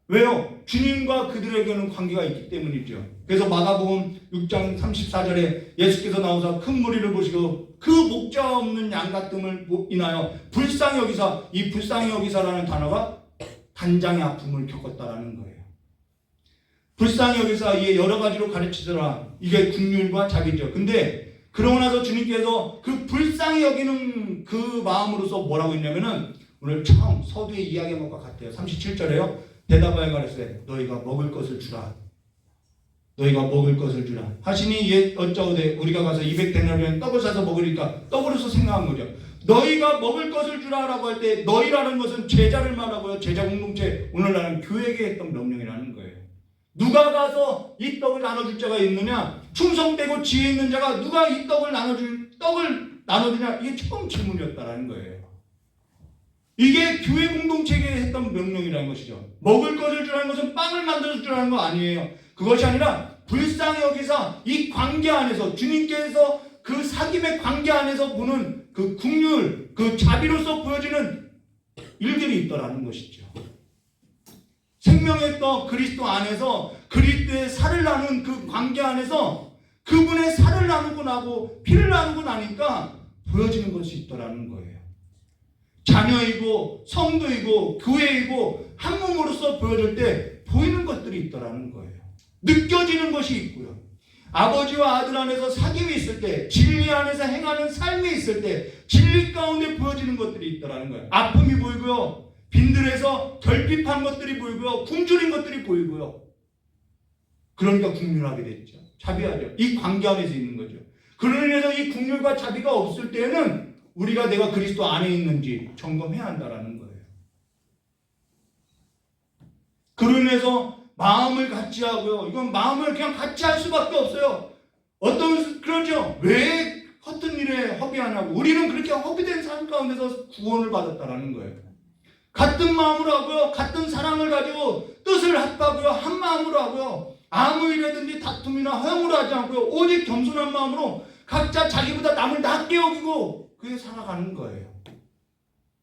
왜요? 주님과 그들에게는 관계가 있기 때문이죠. 그래서 마가복음 6장 34절에 예수께서 나오사 큰 무리를 보시고 그 목자 없는 양 같음을 인하여 불쌍히 여기사, 이 불쌍히 여기사라는 단어가 단장의 아픔을 겪었다라는 거예요. 불쌍히 여기사 이게 여러 가지로 가르치더라. 이게 국률과 자비죠. 근데 그러고 나서 주님께서 그 불쌍히 여기는 그 마음으로서 뭐라고 했냐면은 오늘 처음 서두에 이야기한 것과 같아요. 37절에요. 대답하여 가르치되 너희가 먹을 것을 주라. 너희가 먹을 것을 주라. 하시니 옛 어쩌오되 우리가 가서 200데나리온 떡을 사서 먹으니까 떡으로서 생각한 거죠. 너희가 먹을 것을 주라라고 할 때 너희라는 것은 제자를 말하고요. 제자 공동체 오늘날은 교회에게 했던 명령이라는 거예요. 누가 가서 이 떡을 나눠줄 자가 있느냐? 충성되고 지혜 있는 자가 누가 이 떡을 나눠주냐? 이게 처음 질문이었다라는 거예요. 이게 교회 공동체에게 했던 명령이라는 것이죠. 먹을 것을 주라는 것은 빵을 만들어 주라는 거 아니에요. 그것이 아니라 불쌍히 여기서 이 관계 안에서 주님께서 그 사귐의 관계 안에서 보는 그 국률, 그 자비로서 보여지는 일들이 있더라는 것이죠. 생명의 떡 그리스도 안에서 그리스도의 살을 나눈 그 관계 안에서 그분의 살을 나누고 나고 피를 나누고 나니까 보여지는 것이 있더라는 거예요. 자녀이고 성도이고 교회이고 한 몸으로서 보여줄 때 보이는 것들이 있더라는 거예요. 느껴지는 것이 있고요. 아버지와 아들 안에서 사귐이 있을 때, 진리 안에서 행하는 삶이 있을 때 진리 가운데 보여지는 것들이 있더라는 거예요. 아픔이 보이고요. 빈들에서 결핍한 것들이 보이고요. 굶주린 것들이 보이고요. 그러니까 국률하게 됐죠. 자비하죠. 이 관계 안에서 있는 거죠. 그러는 의미에서 이 국률과 자비가 없을 때는 우리가 내가 그리스도 안에 있는지 점검해야 한다는 거예요. 그러는 의미에서 마음을 같이 하고요. 이건 마음을 그냥 같이 할 수밖에 없어요. 그러죠. 왜 허튼 일에 허비하냐고. 우리는 그렇게 허비된 삶 가운데서 구원을 받았다는 거예요. 같은 마음으로 하고요. 같은 사랑을 가지고 뜻을 합하고요. 한 마음으로 하고요. 아무 일이든지 다툼이나 허용으로 하지 않고요. 오직 겸손한 마음으로 각자 자기보다 남을 낮게 여기고 그게 살아가는 거예요.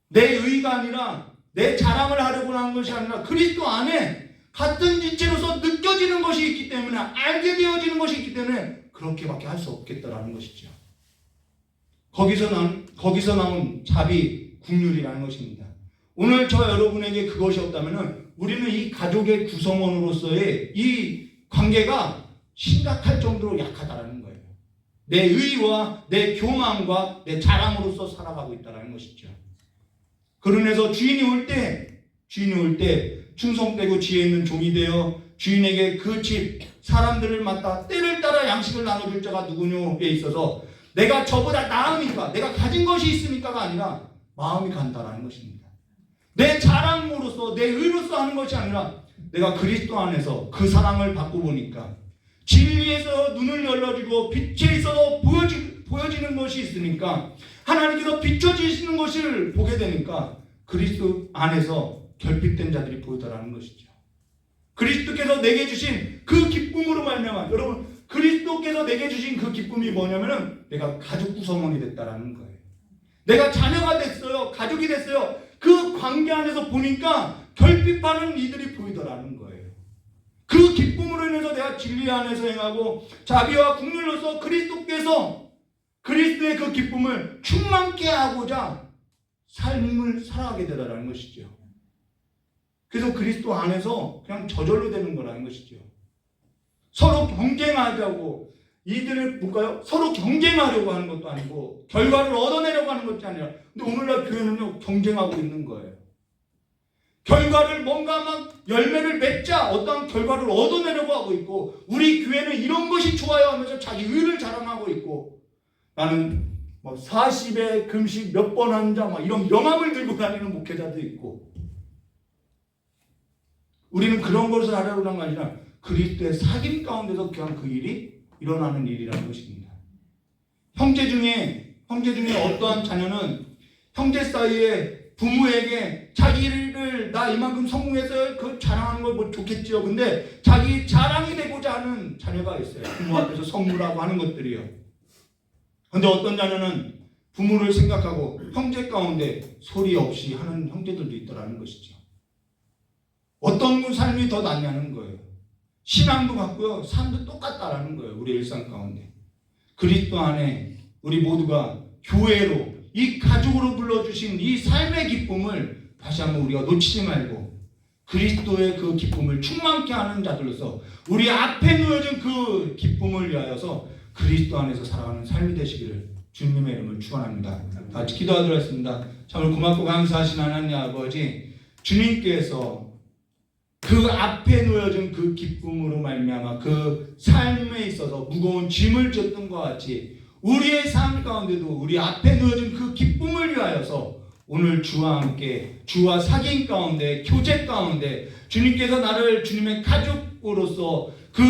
내 의가 아니라 내 자랑을 하려고 하는 것이 아니라 그리스도 안에 같은 지체로서 느껴지는 것이 있기 때문에 알게 되어지는 것이 있기 때문에 그렇게밖에 할 수 없겠다라는 것이죠. 거기서 나온 자비, 국률이라는 것입니다. 오늘 저 여러분에게 그것이 없다면 우리는 이 가족의 구성원으로서의 이 관계가 심각할 정도로 약하다라는 거예요. 내 의와 내 교만과 내 자랑으로서 살아가고 있다는 것이죠. 그러면서 주인이 올 때 충성되고 지혜 있는 종이 되어 주인에게 그 집 사람들을 맡아 때를 따라 양식을 나눠줄 자가 누구뇨에 있어서 내가 저보다 나으니까, 내가 가진 것이 있으니까가 아니라 마음이 간다라는 것입니다. 내 자랑으로서 내 의로서 하는 것이 아니라 내가 그리스도 안에서 그 사랑을 받고 보니까 진리에서 눈을 열어주고 빛에 있어서 보여지는 것이 있으니까 하나님께서 비춰지시는 것을 보게 되니까 그리스도 안에서 결핍된 자들이 보이더라는 것이죠. 그리스도께서 내게 주신 그 기쁨으로 말미암아, 여러분 그리스도께서 내게 주신 그 기쁨이 뭐냐면은 내가 가족 구성원이 됐다라는 거예요. 내가 자녀가 됐어요. 가족이 됐어요. 그 관계 안에서 보니까 결핍하는 이들이 보이더라는 거예요. 그 기쁨으로 인해서 내가 진리 안에서 행하고 자비와 국률로서 그리스도께서 그리스도의 그 기쁨을 충만케 하고자 삶을 살아가게 되더라는 것이죠. 그래서 그리스도 안에서 그냥 저절로 되는 거라는 것이죠. 서로 경쟁하자고 이들을 볼까요? 서로 경쟁하려고 하는 것도 아니고 결과를 얻어내려고 하는 것도 아니라, 근데 오늘날 교회는요 경쟁하고 있는 거예요. 결과를 뭔가 막 열매를 맺자 어떤 결과를 얻어내려고 하고 있고, 우리 교회는 이런 것이 좋아요 하면서 자기 의를 자랑하고 있고, 나는 뭐 40에 금식 몇 번 한 자 막 이런 명함을 들고 다니는 목회자도 있고, 우리는 그런 것을 하려고 하는 게 아니라 그리스도의 사귐 가운데서 그냥 그 일이 일어나는 일이라는 것입니다. 형제 중에 어떠한 자녀는 형제 사이에 부모에게 자기를 나 이만큼 성공해서 그 자랑하는 걸 뭐 좋겠지요. 근데 자기 자랑이 되고자 하는 자녀가 있어요. 부모 앞에서 선물하고 하는 것들이요. 근데 어떤 자녀는 부모를 생각하고 형제 가운데 소리 없이 하는 형제들도 있더라는 것이죠. 어떤 삶이 더 낫냐는 거예요. 신앙도 같고요, 삶도 똑같다라는 거예요. 우리 일상 가운데 그리스도 안에 우리 모두가 교회로, 이 가족으로 불러주신 이 삶의 기쁨을 다시 한번 우리가 놓치지 말고 그리스도의 그 기쁨을 충만케 하는 자들로서 우리 앞에 놓여진 그 기쁨을 위하여서 그리스도 안에서 살아가는 삶이 되시기를 주님의 이름을 축원합니다. 같이 기도하도록 하겠습니다. 참으로 고맙고 감사하신 하나님 아버지, 주님께서 그 앞에 놓여진 그 기쁨으로 말미암아 그 삶에 있어서 무거운 짐을 졌던 것 같이 우리의 삶 가운데도 우리 앞에 놓여진 그 기쁨을 위하여서 오늘 주와 함께 주와 사귐 가운데 교제 가운데 주님께서 나를 주님의 가족으로서 그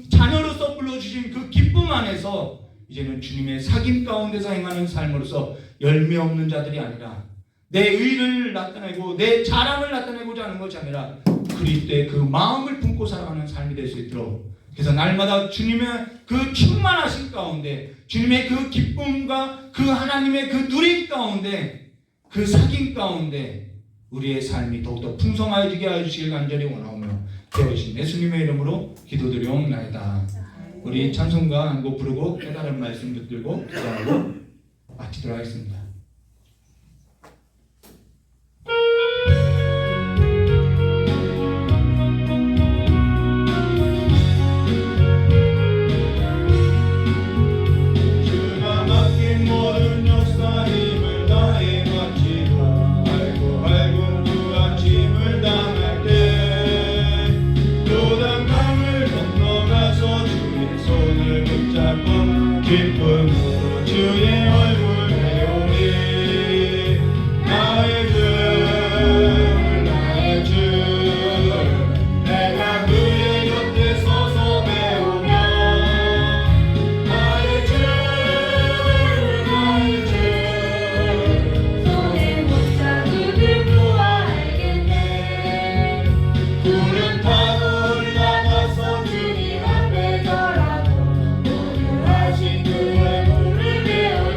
자녀로서 불러주신 그 기쁨 안에서 이제는 주님의 사귐 가운데서 행하는 삶으로서 열매 없는 자들이 아니라 내 의를 나타내고 내 자랑을 나타내고자 하는 것이 아니라 그리스도의 그 마음을 품고 살아가는 삶이 될 수 있도록, 그래서 날마다 주님의 그 충만하신 가운데 주님의 그 기쁨과 그 하나님의 그 누림 가운데 그 사귐 가운데 우리의 삶이 더욱더 풍성하여지게 하시길 간절히 원하오며 되어주신 예수님의 이름으로 기도드리옵나이다. 우리 찬송가 한 곡 부르고 깨달은 말씀 붙들고 기도하고 마치도록 하겠습니다. 기쁨으로 주의 얼굴 배우리 나의 주 내가 그의 곁에 서서 배우며 나의 주 손에 못 잡을 구와 알겠네. 구름 타고 올라가서 주님 앞에 서라고 모두 하신 그의 물을 배우리.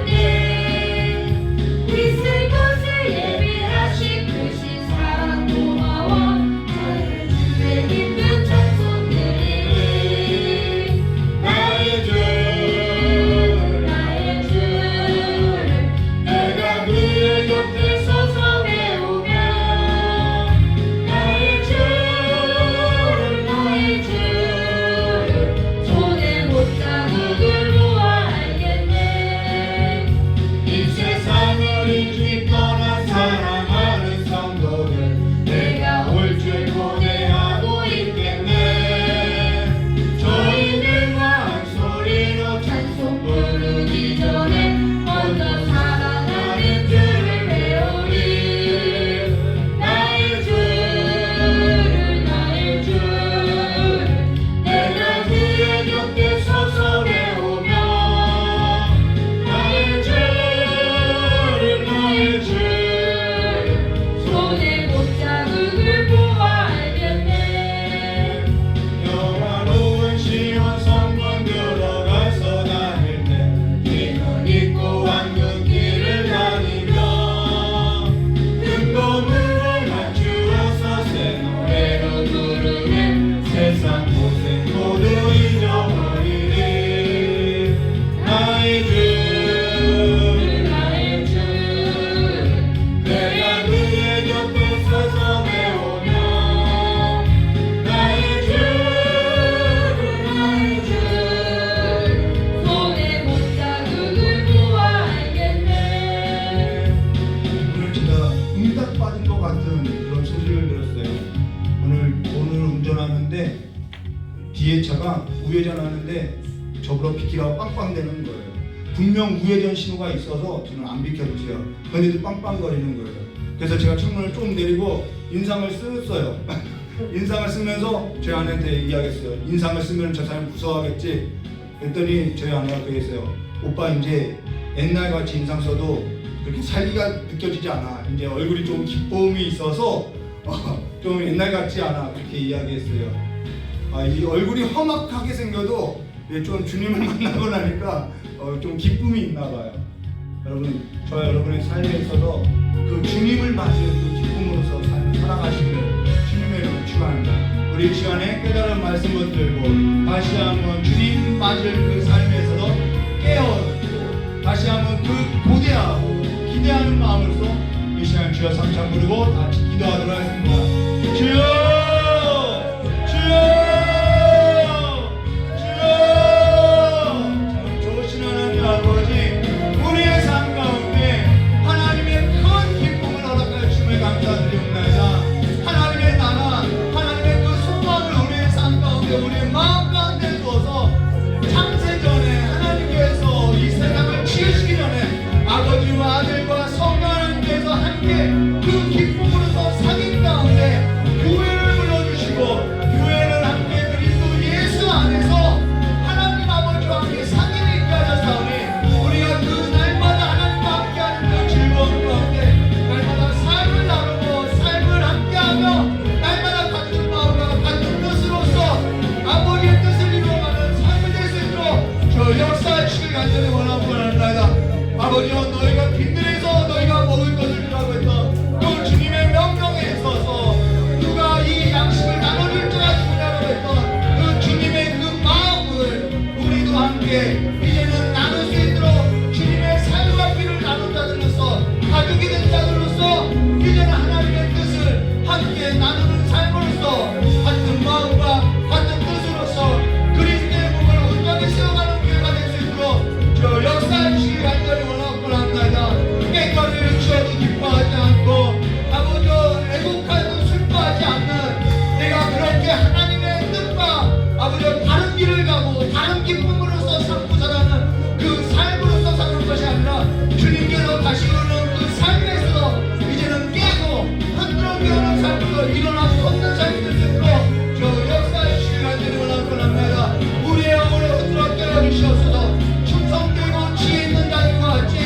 뒤에 차가 우회전 하는데 저보러 비키라고 빵빵대는 거예요. 분명 우회전 신호가 있어서 저는 안 비켜주세요. 그런데도 빵빵거리는 거예요. 그래서 제가 창문을 좀 내리고 인상을 썼어요. 인상을 쓰면서 제 아내한테 이야기했어요. 인상을 쓰면 저 사람 무서워하겠지. 그랬더니 저희 아내가 그랬어요. 오빠 이제 옛날같이 인상 써도 그렇게 살기가 느껴지지 않아. 이제 얼굴이 좀 기쁨이 있어서 좀 옛날 같지 않아. 그렇게 이야기했어요. 이 얼굴이 험악하게 생겨도 좀 주님을 만나고 나니까 좀 기쁨이 있나 봐요. 여러분, 저 여러분의 삶에 있어서 그 주님을 맞이는 그 기쁨으로서 살아가시기를 주님의 이름으로 축원합니다. 우리 이 시간에 깨달은 말씀을 들고 다시 한번 주님 맞을 그 삶에서도 깨어있고 다시 한번 그 고대하고 기대하는 마음으로서 이 시간 주여 삼창 부르고 같이 기도하도록 하겠습니다. 주여! 아버지여, 너희가 빈들에서 너희가 먹을 것을 주라고 했던 그 주님의 명령에 있어서 누가 이 양식을 나눠줄 줄 아시냐고 했던 그 주님의 그 마음을 우리도 함께 이제는 나눌 수 있도록 주님의 삶과 피를 나눈 자들로서 가족이 된 자들로서 이제는 하나님의 뜻을 함께 나누는 삶으로서 같은 마음과 같은 뜻으로서 그리스도의 몸을 온전히 세워가는 교회가 될 수 있도록 저 역사의 주의 간절히 깨끗이를 주어도 기뻐하지 않고 아버지 애국하여도 슬퍼하지 않는 내가 그렇게 하나님의 뜻과 아버지 다른 길을 가고 다른 기쁨으로서 삼고 살아가는 그 삶으로서 사는 것이 아니라 주님께서 다시 오는 그 삶에서 이제는 깨고 흔들어 깨우는 삶으로 일어나 솟는 삶이 될 수 있도록 저 역사의 주의 간절히 원합니다. 우리의 영혼을 흔들어 깨워주시옵소서. 충성되고 지혜 있는 자들과 같이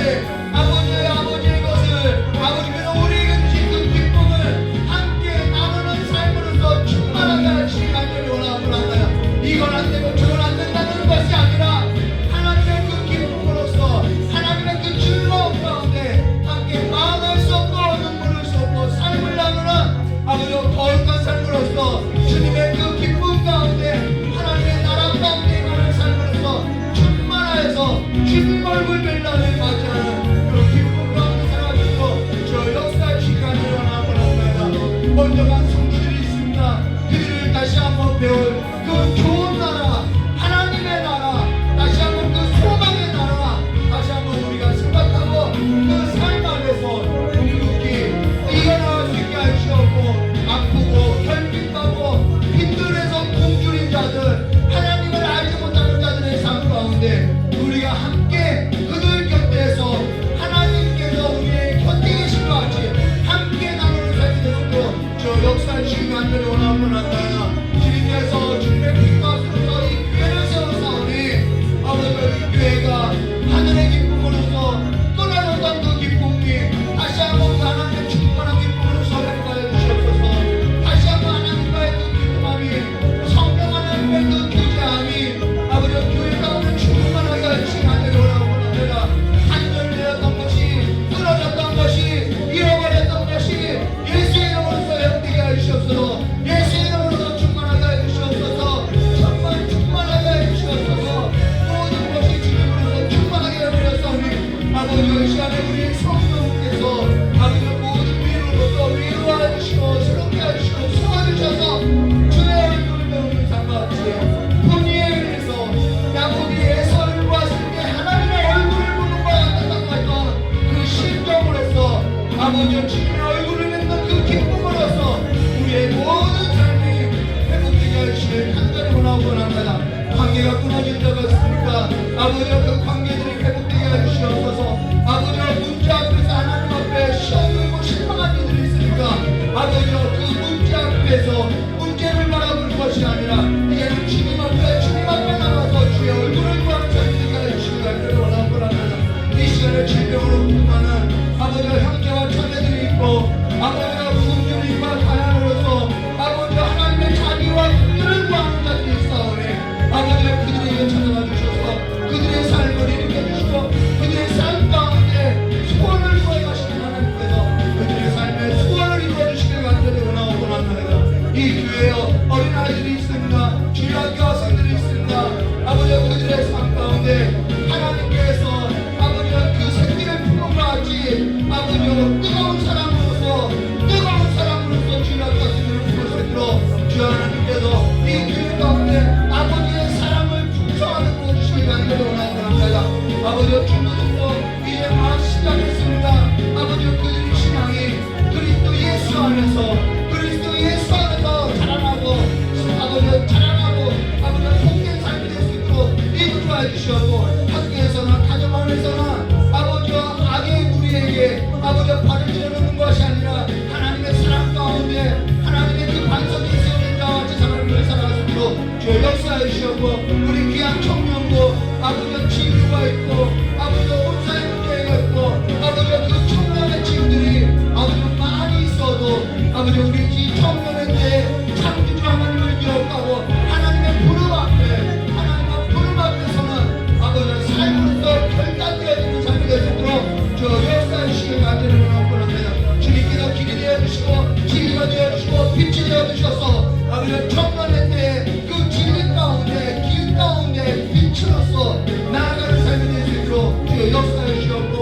아버지의 것을 아버지께서 우리에게 주신 그 기쁨을 함께 나누는 삶으로서 충만하게 하시기 간절히 원합니다. 이건 안 되고 저건 안 된다는 것이 아니라 하나님의 그 기쁨으로서 하나님의 그 즐거움 가운데 함께 마음을 수 없고 눈물을 수 없고 삶을 나누는 아버지 거룩한 삶으로서 주님의 그 기쁨 가운데 하나님의 나라 가운데 가는 삶으로서 충만하여서 주님 얼굴 뵐날을 맞이하는 그 기쁨 가운데 살아가시고 저 역사의 시간을 원합니다. 멀쩡한 성도들이 있습니다. 그들을 다시 한번 배울 그 좋은 나라 하나님의 나라 다시 한번 그 소망의 나라 다시 한번 우리가 생각하고 그 삶 안에서 궁극히 이겨나갈 수 있게 하시옵고 아프고 결핍하고 빈들에서 굶주린 자들 하나님을 알지 못하는 자들의 삶 가운데 우리가 함께 그들 곁에서 하나님께서 우리의 곁에 계신 것 같이 함께 나누는 삶이 되시고 저 역사의 주님 간절히 원합니다. 주님께서 주님의 빛값으로서 이 교회를 세우사오니 아버지 이 교회가 하늘의 기쁨으로서 떠나졌던 그 기쁨이 다시 한번 그 하나님의 충만한 기쁨으로서 회복하여 주시옵소서. 다시 한번 하나님과의 그 기쁨함이 성령 하나님의 그 교제함이 아버지 교회 가운데 충만하게 하시기 간절히 원합니다. 단절되었던 것이 끊어졌던 것이 잃어버렸던 것이 예수의 이름으로서 회복되게 하시옵소서. 예수의 이름으로서 충만하게 해주시옵소서. 정말 충만하게 해주시옵소서. 모든 것이 주님으로서 충만하게 해버렸사오니 아버지 이 시간에 우리 성령께서 아버지 모든 위로로서 위로해 주시고 새롭게 해주시고 소화주셔서 주의 얼굴을 배우는 삶같이 분이에 의해서 야곱이 에서를 보았을 때 하나님의 얼굴을 보는 것 같았다고 했던 그 심정으로서 아버지 주님의 얼굴을 뵙는 그 기쁨으로서 우리의 모든 삶이 회복되게 하시길 간절히 원하고 원합니다. 아버지와 그 관계들이 회복되게 해주시옵소서. 아버지와 문제 앞에서 하나님 앞에 시험 들고 실망한 이들이 있으니까 아버지와 그 문제 앞에서 문제를 바라볼 것이 아니라 이제는 주님 앞에 나와서 주의 얼굴을 구하는 삶이 되게 해주시기를 원합니다. 이 시간에 질병으로 고통하는 아버지와 형제와 자매들이 있고 아버지와 굶주림과 가난으로서 아버지와 하나님의 자비와 긍휼을 구하는 자들이 있사오니 아버지와 그들에게 찾아와 주셔서 그들의 삶을 일으켜주시고 그들의 삶 가운데 소원을 구해 가시는 하나님께서 그들의 삶에 소원을 이루어주시길 간절히 원하고 원합니다. 이 교회에 어린아이들이 있습니다. 주일학교 학생들이 있습니다. 아버지와 그들의 삶 가운데 하나님께서 아버지와 그 생기를 품은 것 같이 아버지와 뜨거운 사랑으로서 주일학교 학생들을 품을 수 있도록 주 하나님께서 이 교회 가운데 아버지의 사랑을 풍성하게 부어주시길 간절히 원합니다. 아버지와 중고등부 이제 막 시작했습니다. 아버지와 그들의 신앙이 그리스도 예수 안에서 자라나고 아버지와 복된 삶이 될 수 있도록 인도해 주시고 학교에서나 가정 안에서나 아버지와 악의 무리에게 아버지와 발을 들여놓는 것이 아니라 하나님의 사랑 가운데 하나님의 그 반석에 세우는 자와 제 사람을 살아갈 수 있도록 주여 역사해 주시고 우리 귀한 청년도 아버지와 지유가 있고 아버지와 혼사의 문제가 있고 아버지와 그 청년의 지유들이 아버지와 많이 있어도 아버지 우리 이 청년의 창조주 하나님을 기억하고 하나님의 부름 앞에서는 아버지와 삶으로서 결단되어지는 삶이 될 수 있도록 저 역사해 주시길 간절히 원합니다. 주님께서 길이 되어주시고 진리가 되어주시고 빛이 되어주셔서 아버지와 청년의 때에 그 진리 가운데 길 가운데 빛으로서 나아가는 삶이 될 수 있도록 주여 역사해 주시옵고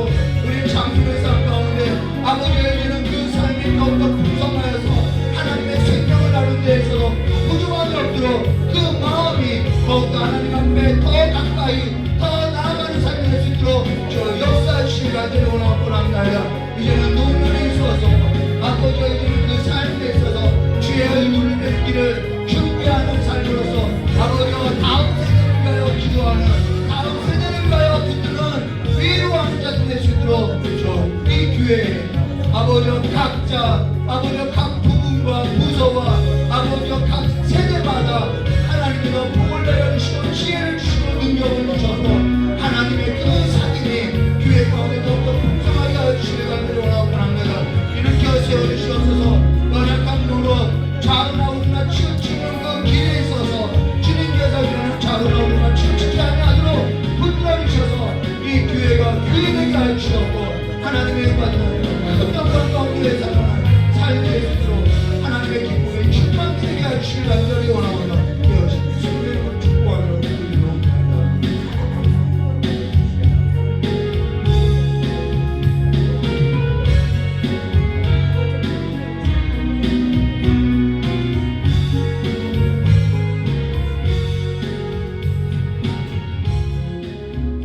우리 장수의 삶 가운데 아버지에게는 그 삶이 더욱더 풍성하여서 하나님의 생명을 나누는 데에서도 부족함이 없도록 그 마음이 더욱더 하나님 앞에 더 가까이 더 나아가는 삶이 될 수 있도록 저 역사해 주시길 간절히 원하고 합니다. 이제는 노년에 있어서 아버지가 이제는 그 삶에 있어서 주의 얼굴을 뵙기를 준비하는 삶으로서 아버지와 다음 세대를 위하여 기도하는 다음 세대를 위하여 붙드는 위로하는 자들 될 수 있도록 이 교회에 아버지와 각자 아버지와 각 부분과 부서와 아버지와 각 세대마다 하나님께서 복을 내려주시고 지혜를 주시고 능력을 주셔서 하나님의 그 사진이 교회 가운데 더욱더 풍성하게 하여 주시길 간절히 원하고 합니다. 일으켜 세워주시옵소서. 연약한 무릎 좌우나 우나 치우치는 그 길에 있어서 주님께서 이러는 좌우나 우나 치우치지 아니하도록 붙들어 주셔서 이 교회가 교회되게 하여 주셨고 하나님의 받는 큰 영광 가운데 살아가는 삶이 될 수 있도록 하나님의 기쁨에 충만되게 하여 주시길 간절히 원합니다. 예수님을 축복하며 드리옵나이다.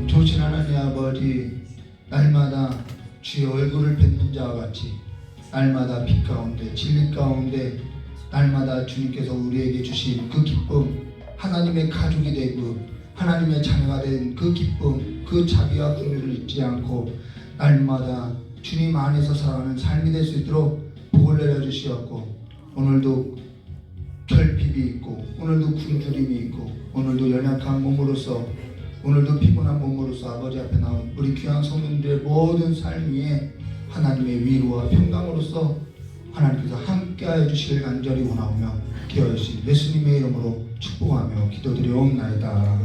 좋으신 하나님 아버지, 날마다 주의 얼굴을 뵙는 자와 같이 날마다 빛 가운데 진리 가운데 날마다 주님께서 우리에게 주신 그 기쁨, 하나님의 가족이 되고 하나님의 자녀가 된 그 기쁨, 그 자비와 긍휼을 잊지 않고 날마다 주님 안에서 살아가는 삶이 될 수 있도록 복을 내려주시었고 오늘도 결핍이 있고 오늘도 굶주림이 있고 오늘도 연약한 몸으로서 오늘도 피곤한 몸으로서 아버지 앞에 나온 우리 귀한 성도들의 모든 삶 위에 하나님의 위로와 평강으로서 하나님께서 함께하여 주시길 간절히 원하오며 기어하신 예수님의 이름으로 축복하며 기도드리옵나이다.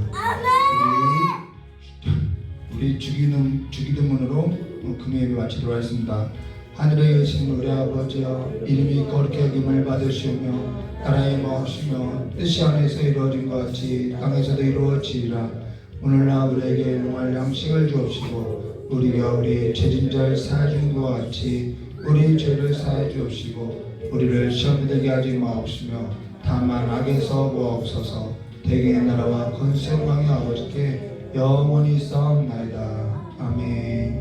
우리 주기도문으로 금요일에 마치도록 하겠습니다. 하늘에 계신 우리 아버지여, 이름이 거룩히 여김을 받으시오며 나라의 마옵시며 뜻이 하늘에서 이루어진 것 같이 땅에서도 이루어지리라. 오늘날 우리에게 일용할 양식을 주옵시고 우리가 우리의 죄진자를 사해준 것 같이 우리의 죄를 사해 주옵시고 우리를 시험에 들게 하지 마옵시며 다만 악에서 구하옵소서. 대개의 나라와 권세 영광의 아버지께 영원히 싸움나이다. 아멘.